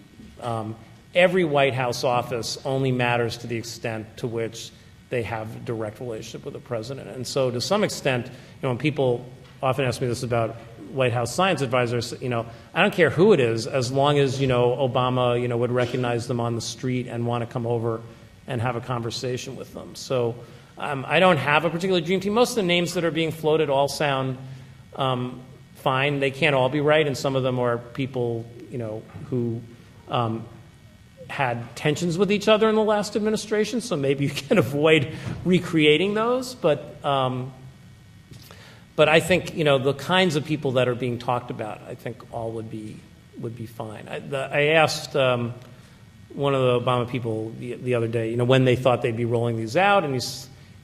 every White House office only matters to the extent to which they have a direct relationship with the president. And so to some extent, when people often ask me this about White House science advisors, I don't care who it is, as long as, Obama, would recognize them on the street and want to come over and have a conversation with them. So I don't have a particular dream team. Most of the names that are being floated all sound fine. They can't all be right, and some of them are people, who had tensions with each other in the last administration, so maybe you can avoid recreating those. But I think, the kinds of people that are being talked about, I think all would be fine. I asked one of the Obama people the other day, when they thought they'd be rolling these out, and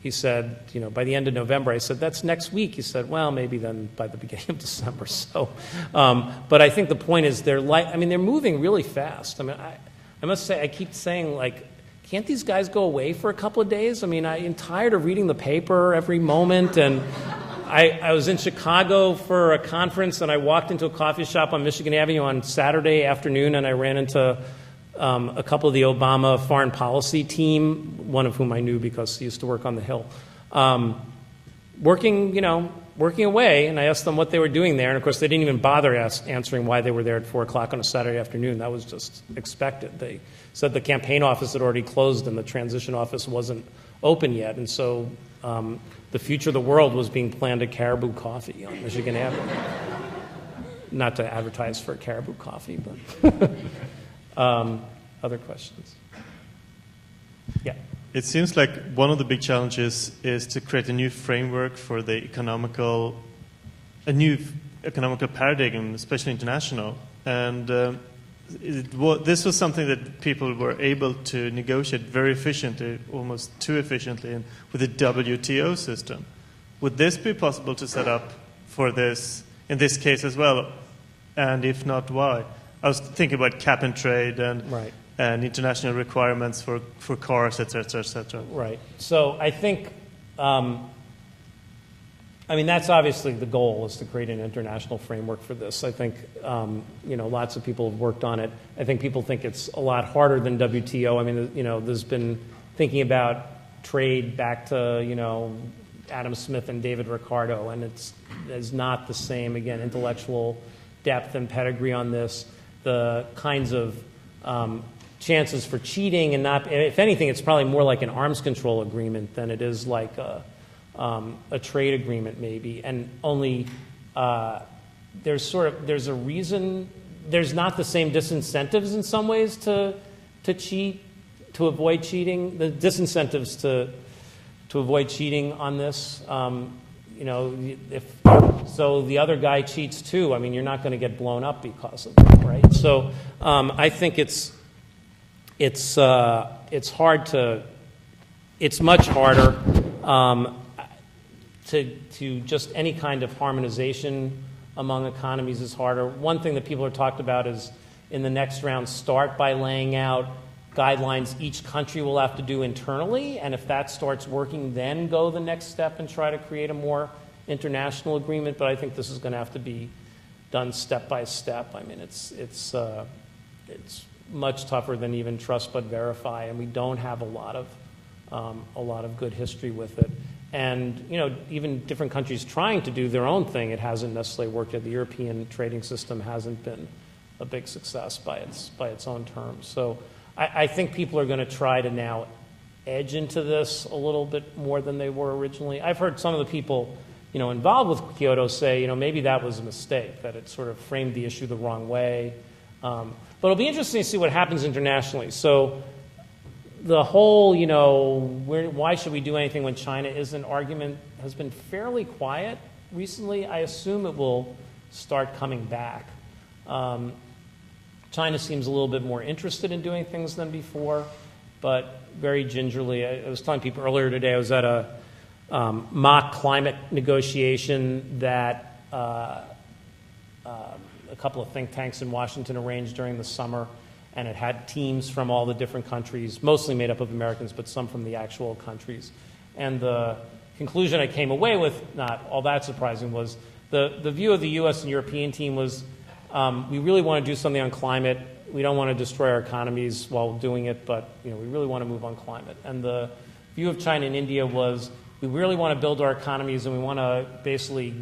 he said, by the end of November. I said, that's next week. He said, well, maybe then by the beginning of December. So, but I think the point is they're moving really fast. I must say, I keep saying, can't these guys go away for a couple of days? I'm tired of reading the paper every moment. And I was in Chicago for a conference, and I walked into a coffee shop on Michigan Avenue on Saturday afternoon, and I ran into a couple of the Obama foreign policy team, one of whom I knew because he used to work on the Hill, working away, and I asked them what they were doing there, and of course they didn't even bother answering why they were there at 4 o'clock on a Saturday afternoon. That was just expected. They said the campaign office had already closed and the transition office wasn't open yet, and so the future of the world was being planned at Caribou Coffee on Michigan Avenue. Not to advertise for Caribou Coffee, but other questions? Yeah. It seems like one of the big challenges is to create a new framework for a new economical paradigm, especially international. And this was something that people were able to negotiate very efficiently, almost too efficiently, with the WTO system. Would this be possible to set up for this, in this case as well? And if not, why? I was thinking about cap and trade and international requirements for cars, et cetera, et cetera. Right. So I think, that's obviously the goal, is to create an international framework for this. I think, lots of people have worked on it. I think people think it's a lot harder than WTO. There's been thinking about trade back to, Adam Smith and David Ricardo, and it's not the same, again, intellectual depth and pedigree on this, the kinds of chances for cheating, and not, if anything, it's probably more like an arms control agreement than it is like a trade agreement, maybe. And only there's a reason, there's not the same disincentives in some ways to cheat, to avoid cheating. The disincentives to avoid cheating on this, so the other guy cheats too, you're not going to get blown up because of that, right? So I think it's much harder to just any kind of harmonization among economies is harder. One thing that people are talked about is in the next round, start by laying out guidelines each country will have to do internally, and if that starts working, then go the next step and try to create a more international agreement. But I think this is going to have to be done step by step. It's much tougher than even trust but verify, and we don't have a lot of good history with it. And even different countries trying to do their own thing, it hasn't necessarily worked yet. The European trading system hasn't been a big success by its own terms. So I think people are going to try to now edge into this a little bit more than they were originally. I've heard some of the people involved with Kyoto say, maybe that was a mistake, that it sort of framed the issue the wrong way. But it'll be interesting to see what happens internationally. So the whole, why should we do anything when China isn't argument has been fairly quiet recently. I assume it will start coming back. China seems a little bit more interested in doing things than before, but very gingerly. I was telling people earlier today, I was at a mock climate negotiation that a couple of think tanks in Washington arranged during the summer, and it had teams from all the different countries, mostly made up of Americans, but some from the actual countries. And the conclusion I came away with, not all that surprising, was the view of the U.S. and European team was, we really want to do something on climate. We don't want to destroy our economies while doing it, but we really want to move on climate. And the view of China and India was, we really want to build our economies, and we want to basically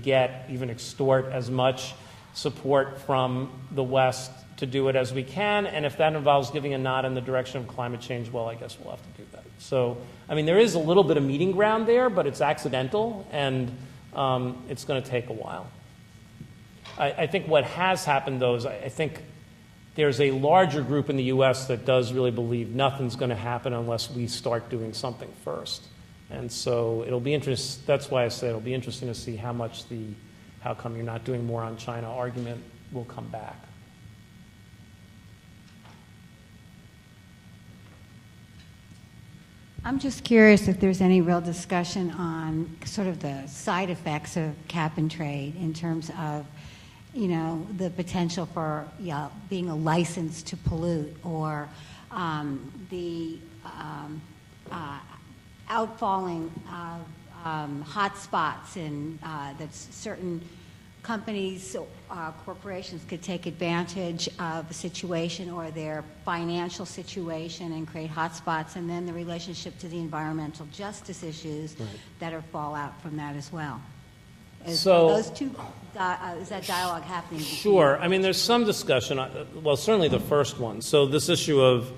even extort as much support from the West to do it as we can. And if that involves giving a nod in the direction of climate change, well, I guess we'll have to do that. So, there is a little bit of meeting ground there, but it's accidental, and it's going to take a while. I think what has happened, though, is I think there's a larger group in the U.S. that does really believe nothing's going to happen unless we start doing something first. And so it'll be interesting. That's why I say it'll be interesting to see how much how come you're not doing more on China argument will come back. I'm just curious if there's any real discussion on sort of the side effects of cap and trade in terms of, you know, the potential for being a license to pollute, or the outfalling of hot spots, and that certain companies, corporations could take advantage of the situation or their financial situation and create hotspots, and then the relationship to the environmental justice issues that are fallout from that as well. Is that dialogue happening? Sure. I mean, there's some discussion. Well, certainly the first one. So this issue of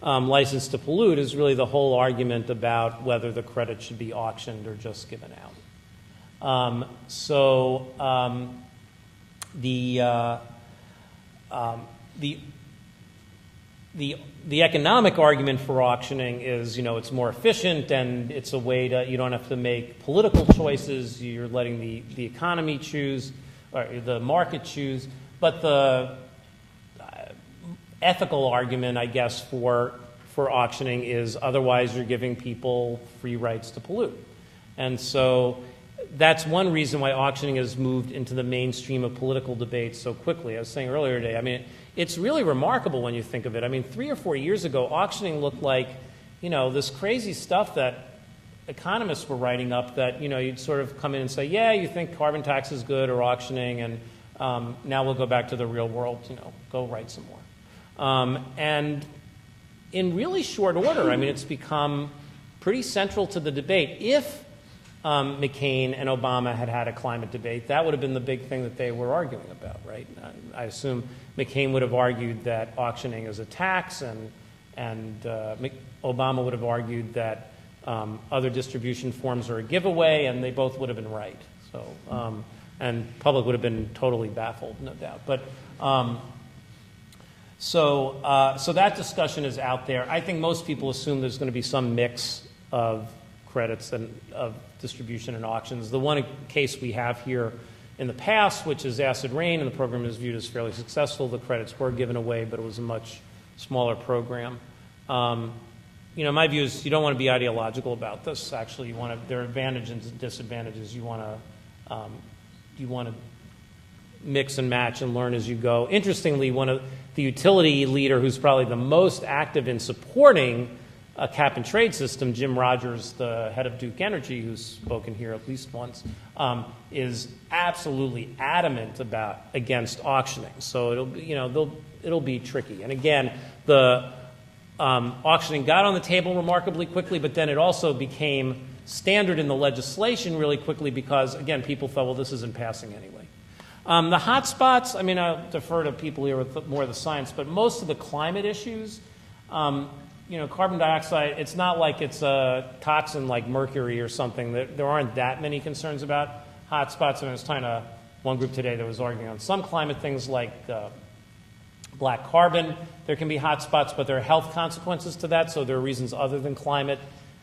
license to pollute is really the whole argument about whether the credit should be auctioned or just given out. The economic argument for auctioning is, you know, it's more efficient and it's a way to, you don't have to make political choices. You're letting the economy choose, or the market choose. But the ethical argument, I guess, for auctioning is otherwise you're giving people free rights to pollute. And so that's one reason why auctioning has moved into the mainstream of political debate so quickly. I was saying earlier today, I mean, it's really remarkable when you think of it. I mean, 3 or 4 years ago, auctioning looked like, you know, this crazy stuff that economists were writing up that, you know, you'd sort of come in and say, yeah, you think carbon tax is good or auctioning, and now we'll go back to the real world, you know, go write some more. And in really short order, I mean, it's become pretty central to the debate. If McCain and Obama had a climate debate, that would have been the big thing that they were arguing about, right? I assume McCain would have argued that auctioning is a tax, and Obama would have argued that other distribution forms are a giveaway, and they both would have been right. So, and public would have been totally baffled, no doubt. But so that discussion is out there. I think most people assume there's going to be some mix of credits and of distribution and auctions. The one case we have here in the past, which is acid rain, and the program is viewed as fairly successful. The credits were given away, but it was a much smaller program. You know, my view is you don't want to be ideological about this. Actually, there are advantages and disadvantages. You want to mix and match and learn as you go. Interestingly, one of the utility leader who's probably the most active in supporting a cap and trade system, Jim Rogers, the head of Duke Energy, who's spoken here at least once, is absolutely adamant against auctioning. So it'll be tricky. And again, the auctioning got on the table remarkably quickly, but then it also became standard in the legislation really quickly because, again, people thought, well, this isn't passing anyway. The hot spots, I mean, I'll defer to people here with more of the science, but most of the climate issues, carbon dioxide, it's not like it's a toxin like mercury or something. There aren't that many concerns about hot spots. I was talking to one group today that was arguing on some climate things like black carbon. There can be hot spots, but there are health consequences to that, so there are reasons other than climate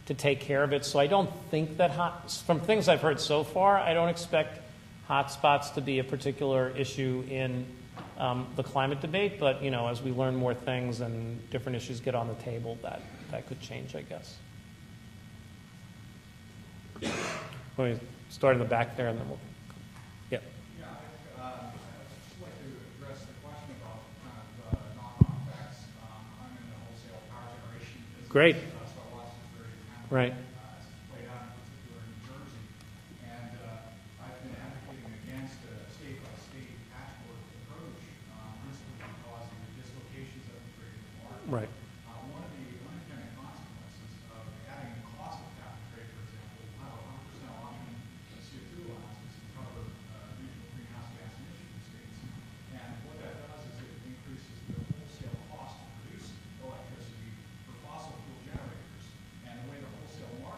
to take care of it. So I don't think that from things I've heard so far, I don't expect hot spots to be a particular issue in the climate debate, but as we learn more things and different issues get on the table, that could change, I guess. Let me start in the back there, and then we'll. Yeah. Yeah, I'd just like to address the question about kind of knock-on effects. I'm in the wholesale power generation business. Great. So I watch this very kind of Right. played out in particular in New Jersey, and I've been advocating against a state-by-state patchwork approach, principally because of the dislocations that we create in the market. Right. One of the unintended consequences of adding the cost of cap and trade, for example, will have a 100% auction of CO2 allowances to cover regional greenhouse gas emission states. And what that does is it increases the wholesale cost to produce electricity for fossil fuel generators. And the way the wholesale market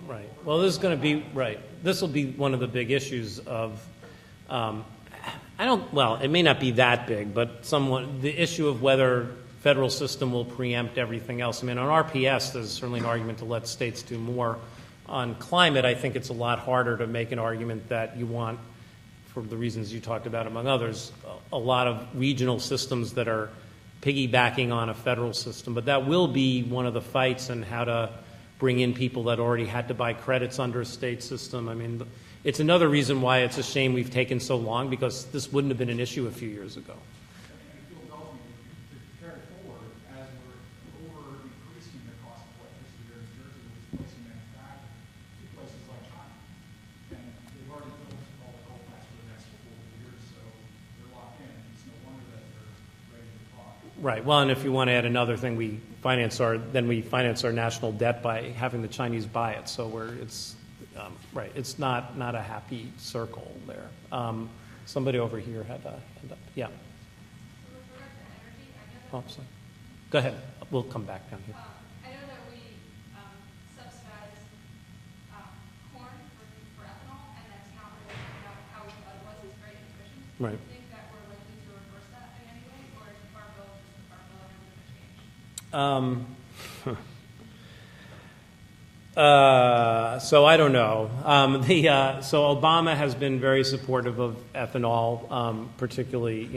Right. Well, this is going to be, right. This will be one of the big issues of, well, it may not be that big, but the issue of whether federal system will preempt everything else. I mean, on RPS, there's certainly an argument to let states do more. On climate, I think it's a lot harder to make an argument that you want, for the reasons you talked about, among others, a lot of regional systems that are piggybacking on a federal system. But that will be one of the fights, and how to bring in people that already had to buy credits under a state system. I mean, it's another reason why it's a shame we've taken so long, because this wouldn't have been an issue a few years ago. I feel Belgium to carry forward as we're over increasing the cost of electricity here in New Jersey, with displacing manufacturing to places like China. And they've already built all the coal plants for the next 4 years, so they're locked in. It's no wonder that they're ready to talk. Right. Well, and if you want to add another thing, we finance our national debt by having the Chinese buy it. So right. It's not a happy circle there. Somebody over here had a hand up. Yeah. With regard to energy, I guess. Oh, sorry. Go ahead. We'll come back down here. I know that we subsidize corn for ethanol, and that's not really about how it otherwise is very inefficient. Right. Do you think that we're likely to reverse that in any way, or is the farm bill just the farm bill and everything going to change? So I don't know. So Obama has been very supportive of ethanol, particularly,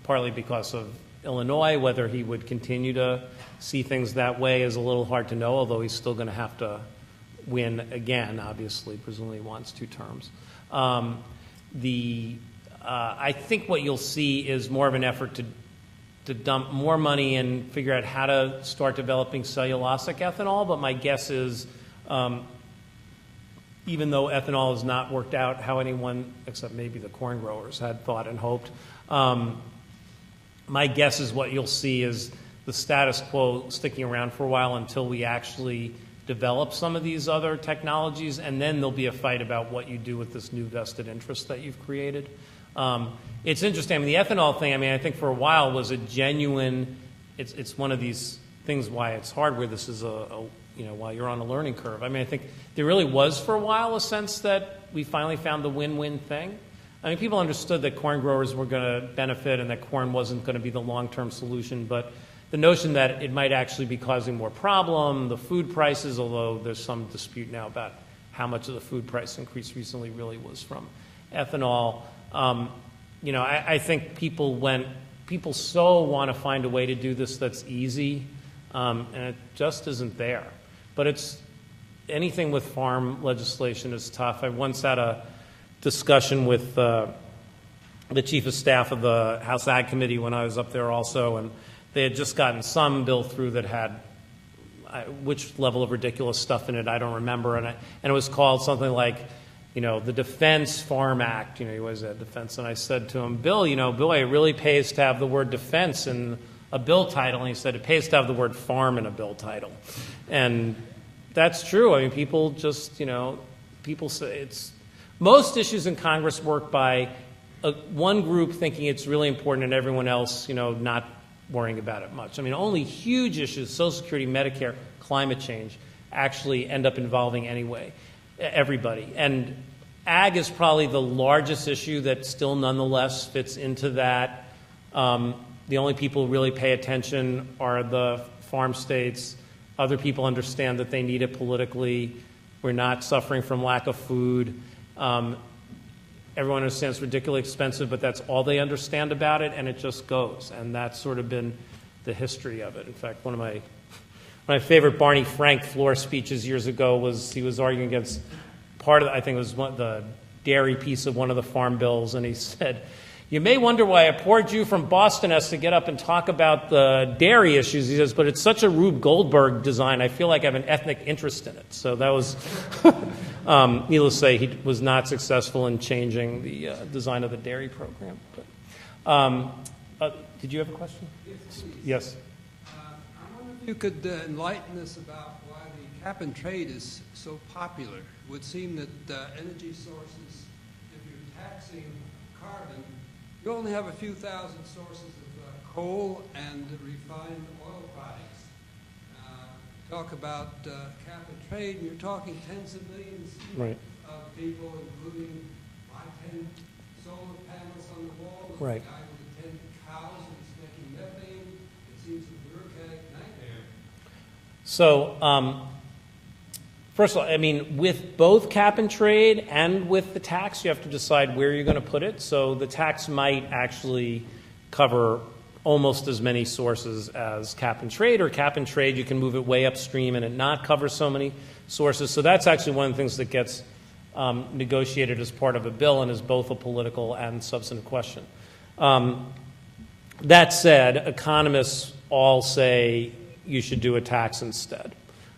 partly because of Illinois. Whether he would continue to see things that way is a little hard to know, although he's still going to have to win again, obviously, presumably he wants 2 terms. I think what you'll see is more of an effort to dump more money and figure out how to start developing cellulosic ethanol. But my guess is, even though ethanol has not worked out how anyone, except maybe the corn growers, had thought and hoped, my guess is what you'll see is the status quo sticking around for a while until we actually develop some of these other technologies, and then there'll be a fight about what you do with this new vested interest that you've created. It's interesting. I mean, the ethanol thing, I think for a while was a genuine, it's one of these things why it's hard, where this is while you're on a learning curve. I think there really was for a while a sense that we finally found the win-win thing. People understood that corn growers were going to benefit and that corn wasn't going to be the long-term solution, but the notion that it might actually be causing more problem, the food prices, although there's some dispute now about how much of the food price increase recently really was from ethanol. I think people so want to find a way to do this that's easy, and it just isn't there. But anything with farm legislation is tough. I once had a discussion with the chief of staff of the House Ag Committee when I was up there also, and they had just gotten some bill through that had which level of ridiculous stuff in it, I don't remember, and it was called something like, the Defense Farm Act. He always had defense. And I said to him, Bill, boy, it really pays to have the word defense in a bill title. And he said, it pays to have the word farm in a bill title. And that's true. People just, people say most issues in Congress work by one group thinking it's really important and everyone else, not worrying about it much. Only huge issues, Social Security, Medicare, climate change, actually end up involving everybody. And ag is probably the largest issue that still nonetheless fits into that. The only people who really pay attention are the farm states. Other people understand that they need it politically. We're not suffering from lack of food. Everyone understands it's ridiculously expensive, but that's all they understand about it, and it just goes. And that's sort of been the history of it. In fact, one of my favorite Barney Frank floor speeches years ago was he was arguing against I think it was the dairy piece of one of the farm bills, and he said, you may wonder why a poor Jew from Boston has to get up and talk about the dairy issues. He says, but it's such a Rube Goldberg design, I feel like I have an ethnic interest in it. So that was, needless to say, he was not successful in changing the design of the dairy program. But, did you have a question? Yes. I wonder if you could enlighten us about why the cap and trade is so popular. It would seem that energy sources, if you're taxing carbon, you only have a few thousand sources of coal and refined oil products talk about cap and trade, and you're talking tens of millions Right. of people, including my 10 solar panels on the wall, and Right. the guy with the 10 cows that's making methane. It seems a bureaucratic nightmare. So, first of all, I mean, with both cap and trade and with the tax, you have to decide where you're going to put it. So the tax might actually cover almost as many sources as cap and trade, or cap and trade, you can move it way upstream and it not cover so many sources. So that's actually one of the things that gets negotiated as part of a bill and is both a political and substantive question. That said, economists all say you should do a tax instead.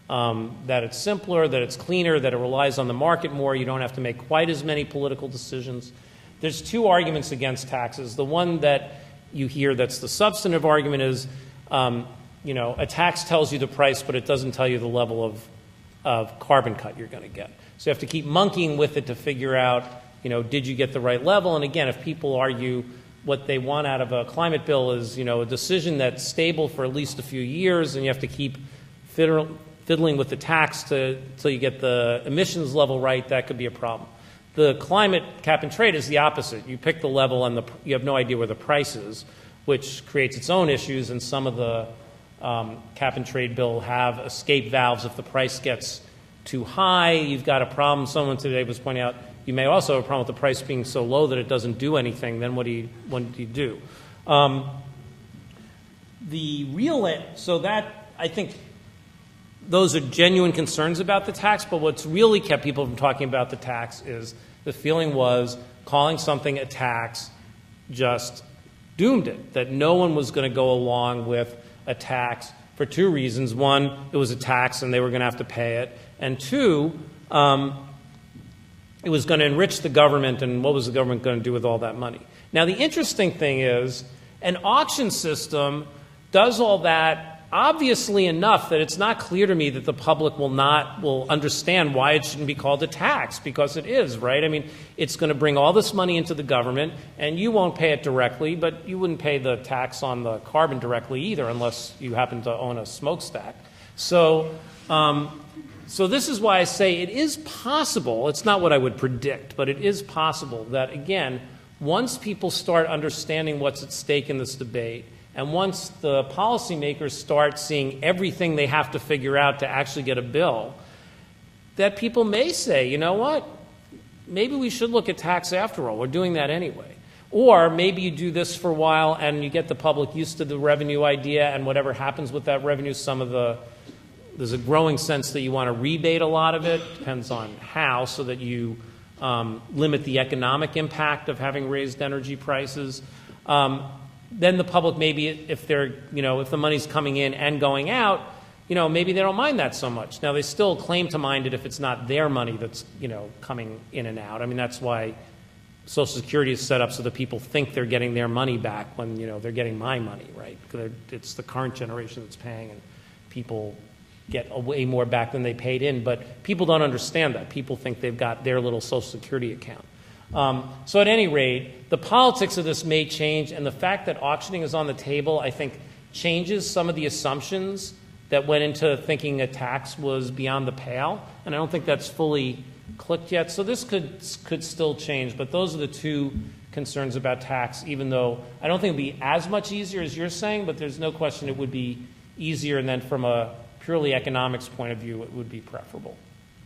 That it's simpler, that it's cleaner, that it relies on the market more, you don't have to make quite as many political decisions. There's two arguments against taxes. The one that you hear that's the substantive argument is, a tax tells you the price, but it doesn't tell you the level of carbon cut you're going to get. So you have to keep monkeying with it to figure out, did you get the right level? And again, if people argue what they want out of a climate bill is, a decision that's stable for at least a few years, and you have to keep fiddling with the tax till you get the emissions level right, that could be a problem. The climate cap and trade is the opposite. You pick the level and you have no idea where the price is, which creates its own issues, and some of the cap and trade bill have escape valves if the price gets too high. You've got a problem. Someone today was pointing out you may also have a problem with the price being so low that it doesn't do anything. Then what do you do? So that, I think, those are genuine concerns about the tax, but what's really kept people from talking about the tax is the feeling was calling something a tax just doomed it, that no one was going to go along with a tax for two reasons. One, it was a tax and they were going to have to pay it. And two, it was going to enrich the government, and what was the government going to do with all that money? Now, the interesting thing is an auction system does all that obviously enough that it's not clear to me that the public will understand why it shouldn't be called a tax, because it is, right? I mean, it's going to bring all this money into the government, and you won't pay it directly, but you wouldn't pay the tax on the carbon directly either unless you happen to own a smokestack. So this is why I say it is possible. It's not what I would predict, but it is possible that, again, once people start understanding what's at stake in this debate, and once the policymakers start seeing everything they have to figure out to actually get a bill, that people may say, you know what, maybe we should look at tax after all. We're doing that anyway. Or maybe you do this for a while and you get the public used to the revenue idea, and whatever happens with that revenue, there's a growing sense that you want to rebate a lot of it, depends on how, so that you limit the economic impact of having raised energy prices. Then the public, maybe if the money's coming in and going out, maybe they don't mind that so much. Now, they still claim to mind it if it's not their money that's, coming in and out. I mean, that's why Social Security is set up so that people think they're getting their money back when, they're getting my money, right? Because it's the current generation that's paying, and people get way more back than they paid in. But people don't understand that. People think they've got their little Social Security account. So at any rate, the politics of this may change, and the fact that auctioning is on the table, I think, changes some of the assumptions that went into thinking a tax was beyond the pale, and I don't think that's fully clicked yet. So this could still change, but those are the two concerns about tax, even though I don't think it would be as much easier as you're saying, but there's no question it would be easier, and then from a purely economics point of view, it would be preferable,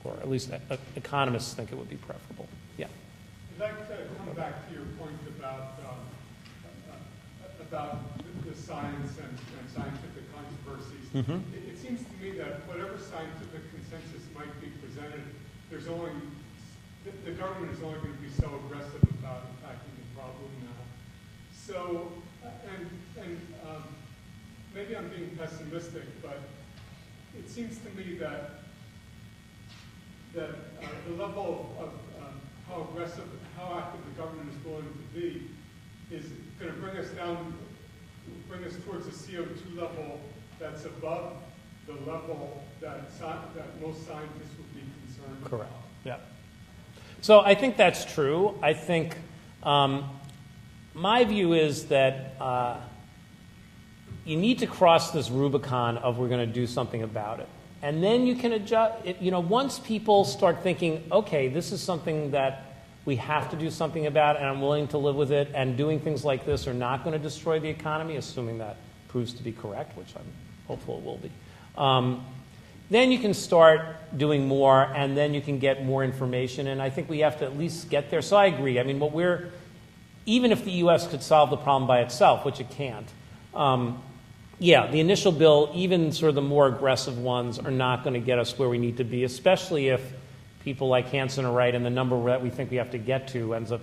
or at least economists think it would be preferable. Yeah. I'd like to come back to your point about the science and scientific controversies. Mm-hmm. It seems to me that whatever scientific consensus might be presented, the government is only going to be so aggressive about attacking the problem now. So, and maybe I'm being pessimistic, but it seems to me that the level of how aggressive, how active the government is going to be is going to bring us towards a CO2 level that's above the level that most scientists would be concerned about. Correct. Yeah. So I think that's true. I think my view is that you need to cross this Rubicon of we're going to do something about it. And then you can adjust, once people start thinking, okay, this is something that we have to do something about and I'm willing to live with it, and doing things like this are not going to destroy the economy, assuming that proves to be correct, which I'm hopeful it will be. Then you can start doing more, and then you can get more information, and I think we have to at least get there. So I agree. I mean, even if the U.S. could solve the problem by itself, which it can't, the initial bill, even sort of the more aggressive ones, are not going to get us where we need to be, especially if people like Hansen are right and the number that we think we have to get to ends up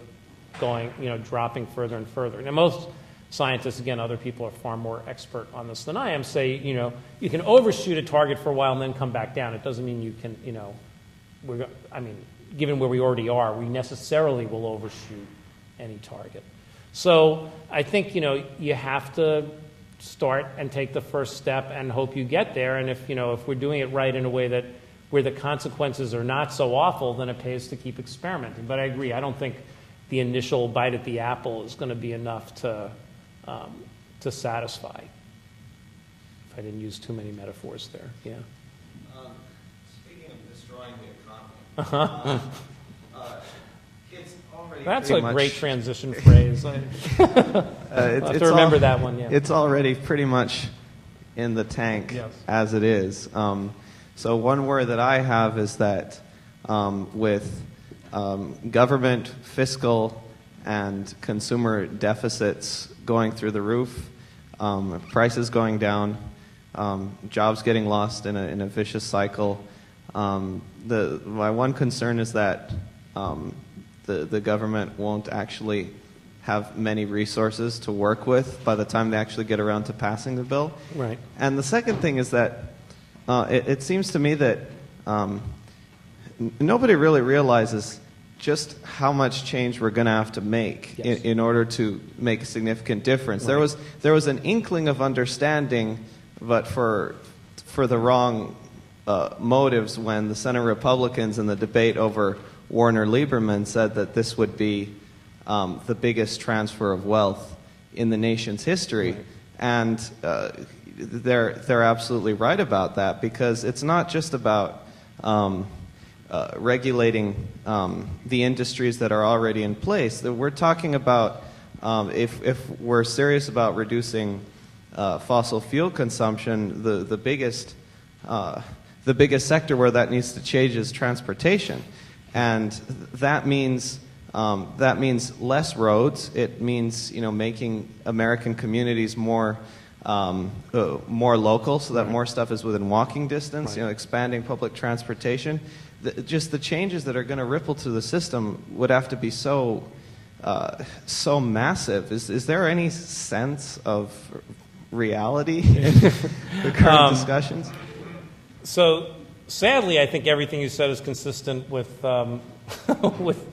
dropping further and further. Now, most scientists, again, other people are far more expert on this than I am, say, you can overshoot a target for a while and then come back down. It doesn't mean you can, given where we already are, we necessarily will overshoot any target. So I think, you have to start and take the first step and hope you get there. And if we're doing it right in a way that where the consequences are not so awful, then it pays to keep experimenting. But I agree. I don't think the initial bite at the apple is going to be enough to satisfy. If I didn't use too many metaphors there, yeah. Speaking of destroying the economy, it's already that's a great transition phrase. I have to remember that one. Yeah, it's already pretty much in the tank as it is. So one word that I have is that with government, fiscal, and consumer deficits going through the roof, prices going down, jobs getting lost in a vicious cycle. My one concern is that the government won't actually have many resources to work with by the time they actually get around to passing the bill. Right. And the second thing is that it seems to me that nobody really realizes just how much change we're going to have to make in order to make a significant difference. Right. There was an inkling of understanding, but for the wrong motives when the Senate Republicans in the debate over Warner Lieberman said that this would be the biggest transfer of wealth in the nation's history. Right. And they're absolutely right about that, because it's not just about regulating the industries that are already in place. We're talking about if we're serious about reducing fossil fuel consumption, the biggest sector where that needs to change is transportation, and that means less roads. It means making American communities more local, so that more stuff is within walking distance. Right. Expanding public transportation. Just the changes that are going to ripple through the system would have to be so massive. Is there any sense of reality in the current discussions? So sadly, I think everything you said is consistent with with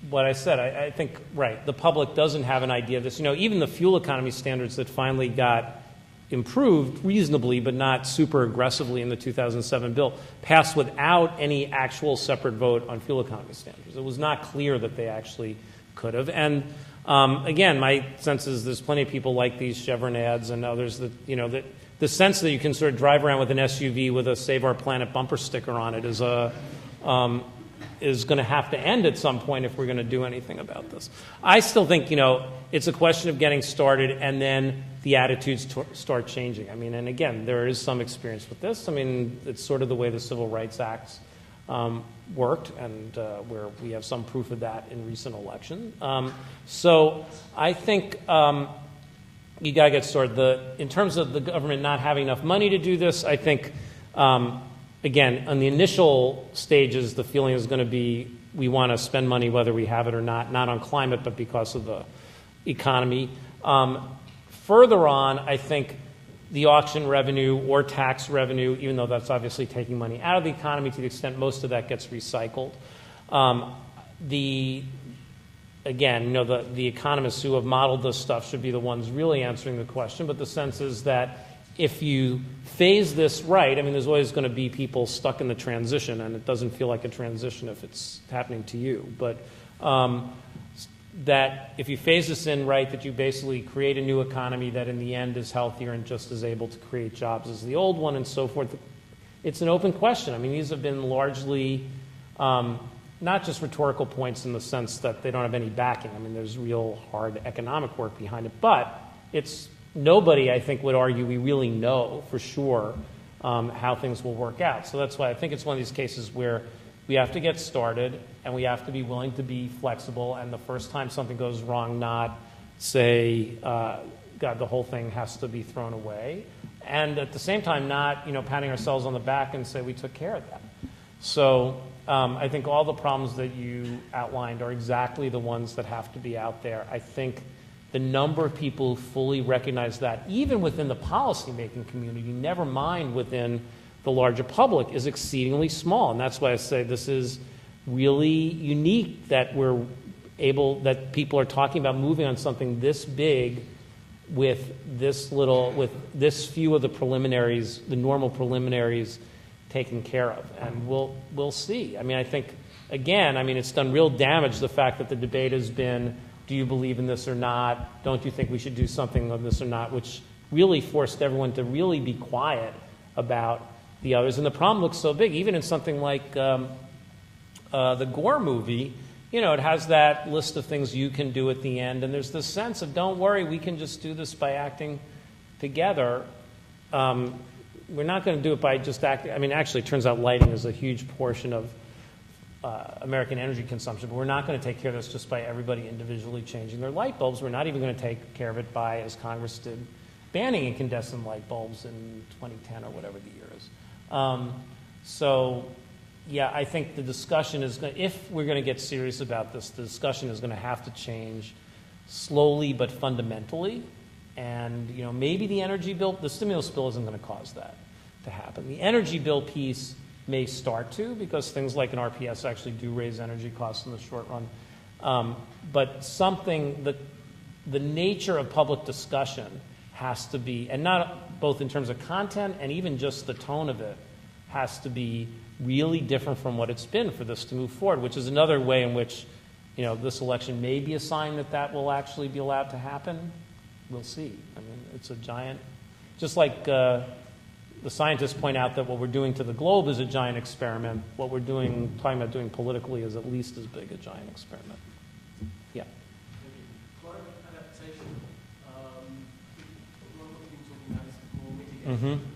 what I said. I think, right, the public doesn't have an idea of this. Even the fuel economy standards that finally got improved reasonably, but not super aggressively in the 2007 bill, passed without any actual separate vote on fuel economy standards. It was not clear that they actually could have. And again, my sense is there's plenty of people like these Chevron ads and others that, that the sense that you can sort of drive around with an SUV with a Save Our Planet bumper sticker on it is going to have to end at some point if we're going to do anything about this. I still think, it's a question of getting started and then the attitudes start changing. And again, there is some experience with this. It's sort of the way the Civil Rights Acts worked, and where we have some proof of that in recent elections. So I think you got to get started. In terms of the government not having enough money to do this, I think, again, on the initial stages, the feeling is going to be we want to spend money whether we have it or not on climate, but because of the economy. Further on, I think the auction revenue or tax revenue, even though that's obviously taking money out of the economy to the extent most of that gets recycled. The economists who have modeled this stuff should be the ones really answering the question, but the sense is that if you phase this right, there's always going to be people stuck in the transition, and it doesn't feel like a transition if it's happening to you. But that if you phase this in right, that you basically create a new economy that in the end is healthier and just as able to create jobs as the old one and so forth. it's an open question. I mean, these have been largely not just rhetorical points in the sense that they don't have any backing. I mean, there's real hard economic work behind it. But it's nobody, I think, would argue we really know for sure how things will work out. So that's why I think it's one of these cases where we have to get started and we have to be willing to be flexible. And the first time something goes wrong, not say, God, the whole thing has to be thrown away. And at the same time, not patting ourselves on the back and say we took care of that. So I think all the problems that you outlined are exactly the ones that have to be out there. I think the number of people who fully recognize that, even within the policymaking community, never mind within the larger public, is exceedingly small. And that's why I say this is really unique that that people are talking about moving on something this big with this few of the preliminaries, the normal preliminaries taken care of. And we'll see. I mean, I think, again, it's done real damage, the fact that the debate has been, do you believe in this or not? Don't you think we should do something on this or not? Which really forced everyone to really be quiet about the others. And the problem looks so big, even in something like the Gore movie, it has that list of things you can do at the end, and there's this sense of, don't worry, we can just do this by acting together. We're not going to do it by just acting. Actually, it turns out lighting is a huge portion of American energy consumption, but we're not going to take care of this just by everybody individually changing their light bulbs. We're not even going to take care of it by, as Congress did, banning incandescent light bulbs in 2010 or whatever the year is. Yeah, I think the discussion is going to, if we're going to get serious about this, the discussion is going to have to change slowly but fundamentally. And, maybe the stimulus bill isn't going to cause that to happen. The energy bill piece may start to, because things like an RPS actually do raise energy costs in the short run. But the nature of public discussion has to be, and not both in terms of content and even just the tone of it, has to be really different from what it's been for this to move forward, which is another way in which, this election may be a sign that will actually be allowed to happen. We'll see. It's a giant, just like the scientists point out that what we're doing to the globe is a giant experiment. What we're talking about doing politically is at least as big a giant experiment. Yeah. Climate adaptation. One of the things talking about is more mitigation. Mm-hmm.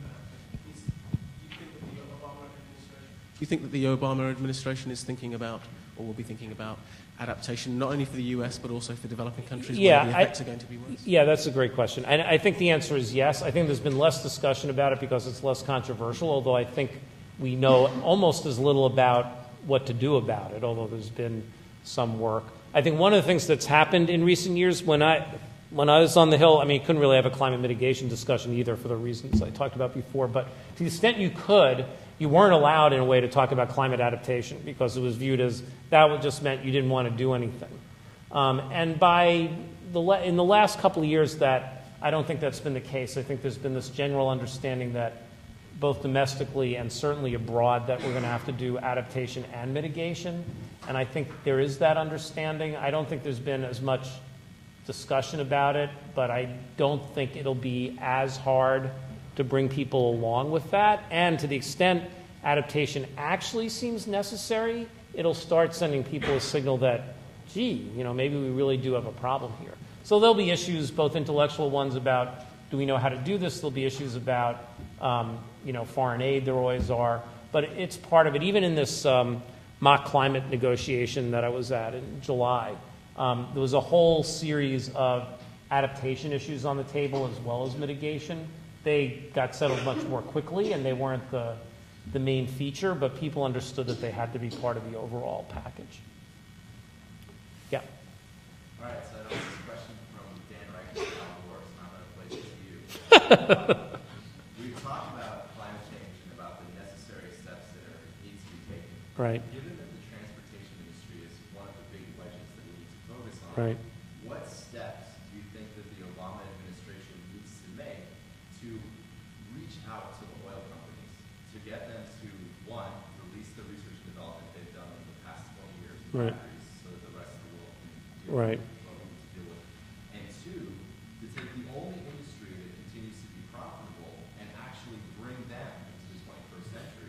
Do you think that the Obama administration is thinking about, or will be thinking about, adaptation not only for the US but also for developing countries where the effects are going to be worse? Yeah, that's a great question. And I think the answer is yes. I think there's been less discussion about it because it's less controversial, although I think we know almost as little about what to do about it, although there's been some work. I think one of the things that's happened in recent years, when I was on the Hill, couldn't really have a climate mitigation discussion either for the reasons I talked about before, but to the extent you could, you weren't allowed in a way to talk about climate adaptation because it was viewed as that just meant you didn't want to do anything. And in the last couple of years, I don't think that's been the case. I think there's been this general understanding that both domestically and certainly abroad that we're going to have to do adaptation and mitigation. And I think there is that understanding. I don't think there's been as much discussion about it, but I don't think it'll be as hard to bring people along with that. And to the extent adaptation actually seems necessary, it'll start sending people a signal that, gee, maybe we really do have a problem here. So there'll be issues, both intellectual ones about, do we know how to do this? There'll be issues about, foreign aid, there always are. But it's part of it. Even in this mock climate negotiation that I was at in July, there was a whole series of adaptation issues on the table as well as mitigation. They got settled much more quickly, and they weren't the main feature, but people understood that they had to be part of the overall package. Yeah. All right, so that was a question from Dan Reich from Works, not that I placed it to you. We've talked about climate change and about the necessary steps that need to be taken. Right. Given that the transportation industry is one of the big wedges that we need to focus on, Right. what steps do you think that the Obama administration needs to make to reach out to the oil companies to get them to, one, release the research and development they've done in the past 20 years in Right. batteries so that the rest of the world can deal Right. with what we need to deal with, and two, to take the only industry that continues to be profitable and actually bring them into the 21st century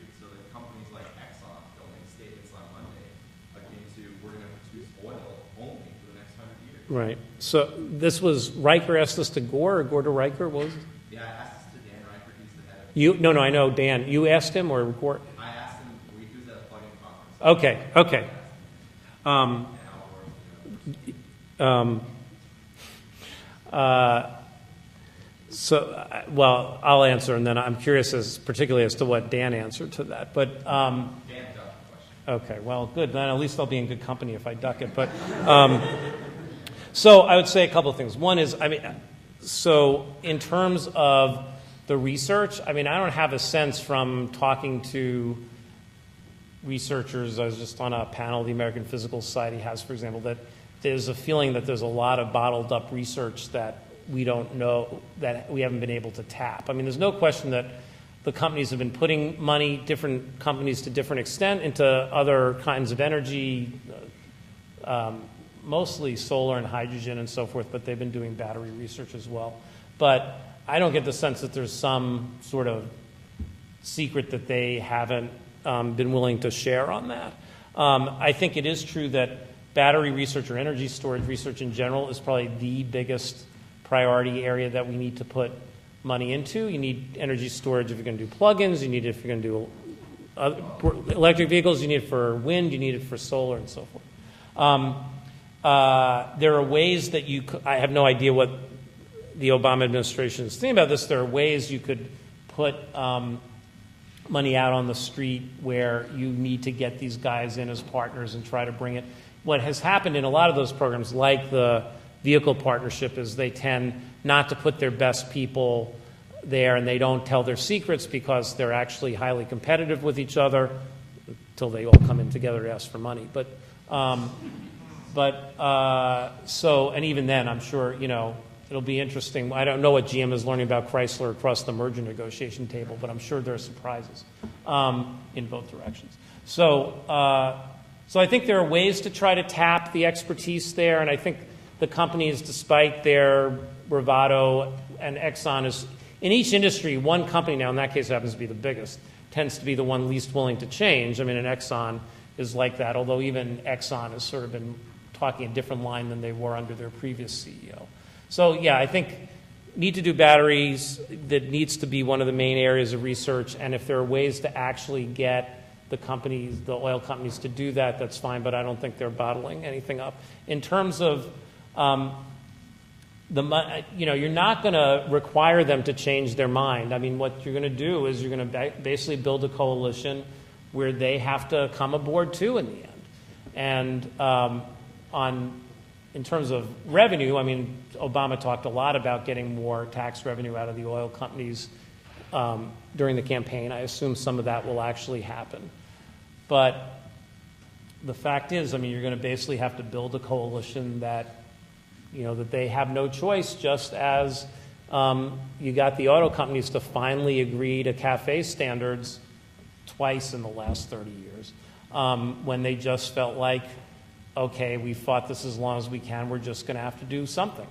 produce oil only for the next 100 years. Right. So this was Riker asked this to Gore, or Gore to Riker? What was it? Yeah, I asked this to Dan Riker. He's the head of. No, I know Dan. You asked him or Gore? I asked him. He was at a plug-in conference. Okay. Well, I'll answer, and then I'm curious particularly as to what Dan answered to that. But Dan ducked the question. okay, well, good. Then at least I'll be in good company if I duck it. But so I would say a couple of things. One is, so in terms of the research, I don't have a sense from talking to researchers. I was just on a panel the American Physical Society has, for example, that there's a feeling that there's a lot of bottled up research that we don't know, that we haven't been able to tap. There's no question that the companies have been putting money, different companies to different extent, into other kinds of energy, mostly solar and hydrogen and so forth, but they've been doing battery research as well. But I don't get the sense that there's some sort of secret that they haven't been willing to share on that. I think it is true that battery research or energy storage research in general is probably the biggest priority area that we need to put money into. You need energy storage if you're going to do plug-ins. You need it if you're going to do electric vehicles. You need it for wind. You need it for solar and so forth. There are ways that I have no idea what the Obama administration is thinking about this. There are ways you could put money out on the street where you need to get these guys in as partners and try to bring it. What has happened in a lot of those programs, like the vehicle partnership, is they tend not to put their best people there, and they don't tell their secrets because they're actually highly competitive with each other until they all come in together to ask for money. And even then, I'm sure, it'll be interesting. I don't know what GM is learning about Chrysler across the merger negotiation table, but I'm sure there are surprises in both directions. So I think there are ways to try to tap the expertise there, and I think the companies, despite their bravado, and Exxon is, in each industry, one company, now in that case it happens to be the biggest, tends to be the one least willing to change. And Exxon is like that, although even Exxon has sort of been talking a different line than they were under their previous CEO. So yeah, I think need to do batteries. That needs to be one of the main areas of research, and if there are ways to actually get the oil companies to do that, that's fine, but I don't think they're bottling anything up. In terms of you're not going to require them to change their mind. What you're going to do is you're going to basically build a coalition where they have to come aboard too in the end. And in terms of revenue, Obama talked a lot about getting more tax revenue out of the oil companies during the campaign. I assume some of that will actually happen. But the fact is, you're going to basically have to build a coalition that they have no choice, just as you got the auto companies to finally agree to CAFE standards twice in the last 30 years, when they just felt like, okay, we fought this as long as we can, we're just going to have to do something,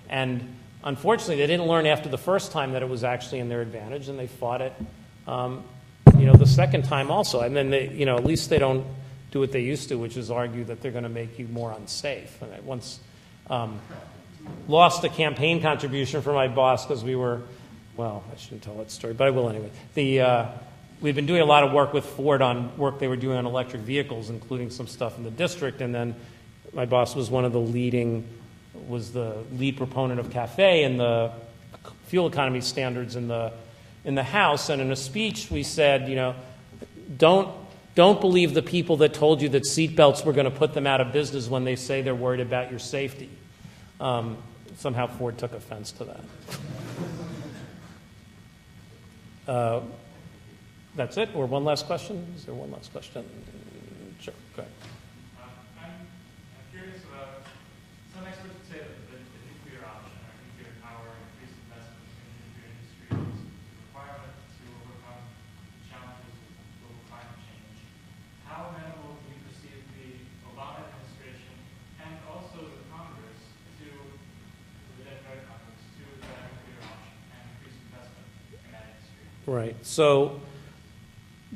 and unfortunately, they didn't learn after the first time that it was actually in their advantage, and they fought it, the second time also. And then at least they don't do what they used to, which is argue that they're going to make you more unsafe. And I once lost a campaign contribution for my boss because I shouldn't tell that story, but I will anyway. We've been doing a lot of work with Ford on work they were doing on electric vehicles, including some stuff in the district, and then my boss was the lead proponent of CAFE and the fuel economy standards in the House. And in a speech, we said, don't believe the people that told you that seatbelts were going to put them out of business when they say they're worried about your safety. Somehow Ford took offense to that. That's it? Or one last question? Is there one last question? Sure, go ahead. I'm curious about, some experts would say that the nuclear option, or nuclear power, increased investment in the nuclear industry is a requirement to overcome challenges with global climate change. How amenable do you perceive the Obama administration and also the Congress the Democratic Congress, to that nuclear option and increased investment in that industry? Right. So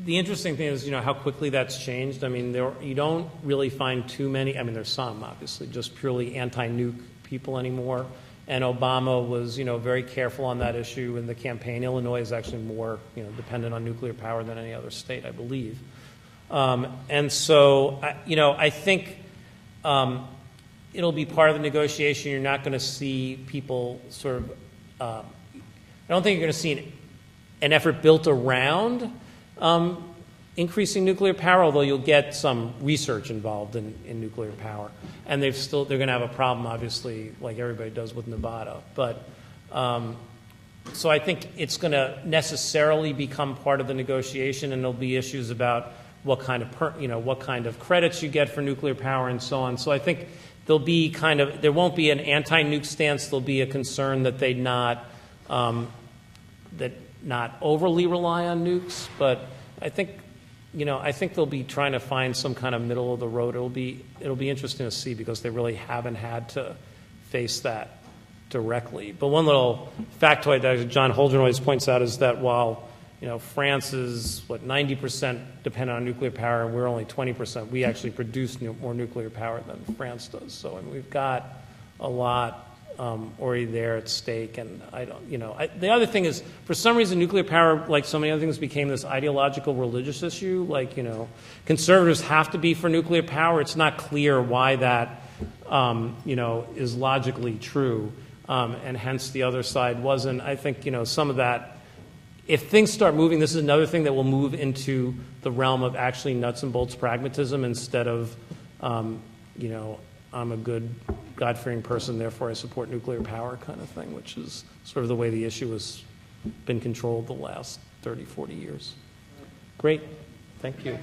The interesting thing is, how quickly that's changed. I mean, you don't really find too many. I mean, there's some, obviously, just purely anti-nuke people anymore. And Obama was, very careful on that issue in the campaign. Illinois is actually more, dependent on nuclear power than any other state, I believe. And so, I think it'll be part of the negotiation. You're not going to see people sort of. I don't think you're going to see an effort built around increasing nuclear power, although you'll get some research involved in nuclear power. And they're going to have a problem, obviously, like everybody does with Nevada. But so I think it's going to necessarily become part of the negotiation, and there'll be issues about what kind of credits you get for nuclear power and so on. So I think there'll be there won't be an anti-nuke stance. There'll be a concern that they not overly rely on nukes. But I think they'll be trying to find some kind of middle of the road. It'll be interesting to see, because they really haven't had to face that directly. But one little factoid that John Holdren always points out is that while France is 90% dependent on nuclear power, and we're only 20%. We actually produce more nuclear power than France does. So, and we've got a lot already there at stake. And the other thing is, for some reason, nuclear power, like so many other things, became this ideological religious issue. Like, conservatives have to be for nuclear power. It's not clear why that, is logically true, and hence the other side wasn't. I think, some of that. If things start moving, this is another thing that will move into the realm of actually nuts and bolts pragmatism instead of, I'm a good God-fearing person, therefore I support nuclear power kind of thing, which is sort of the way the issue has been controlled the last 30, 40 years. Great. Thank you.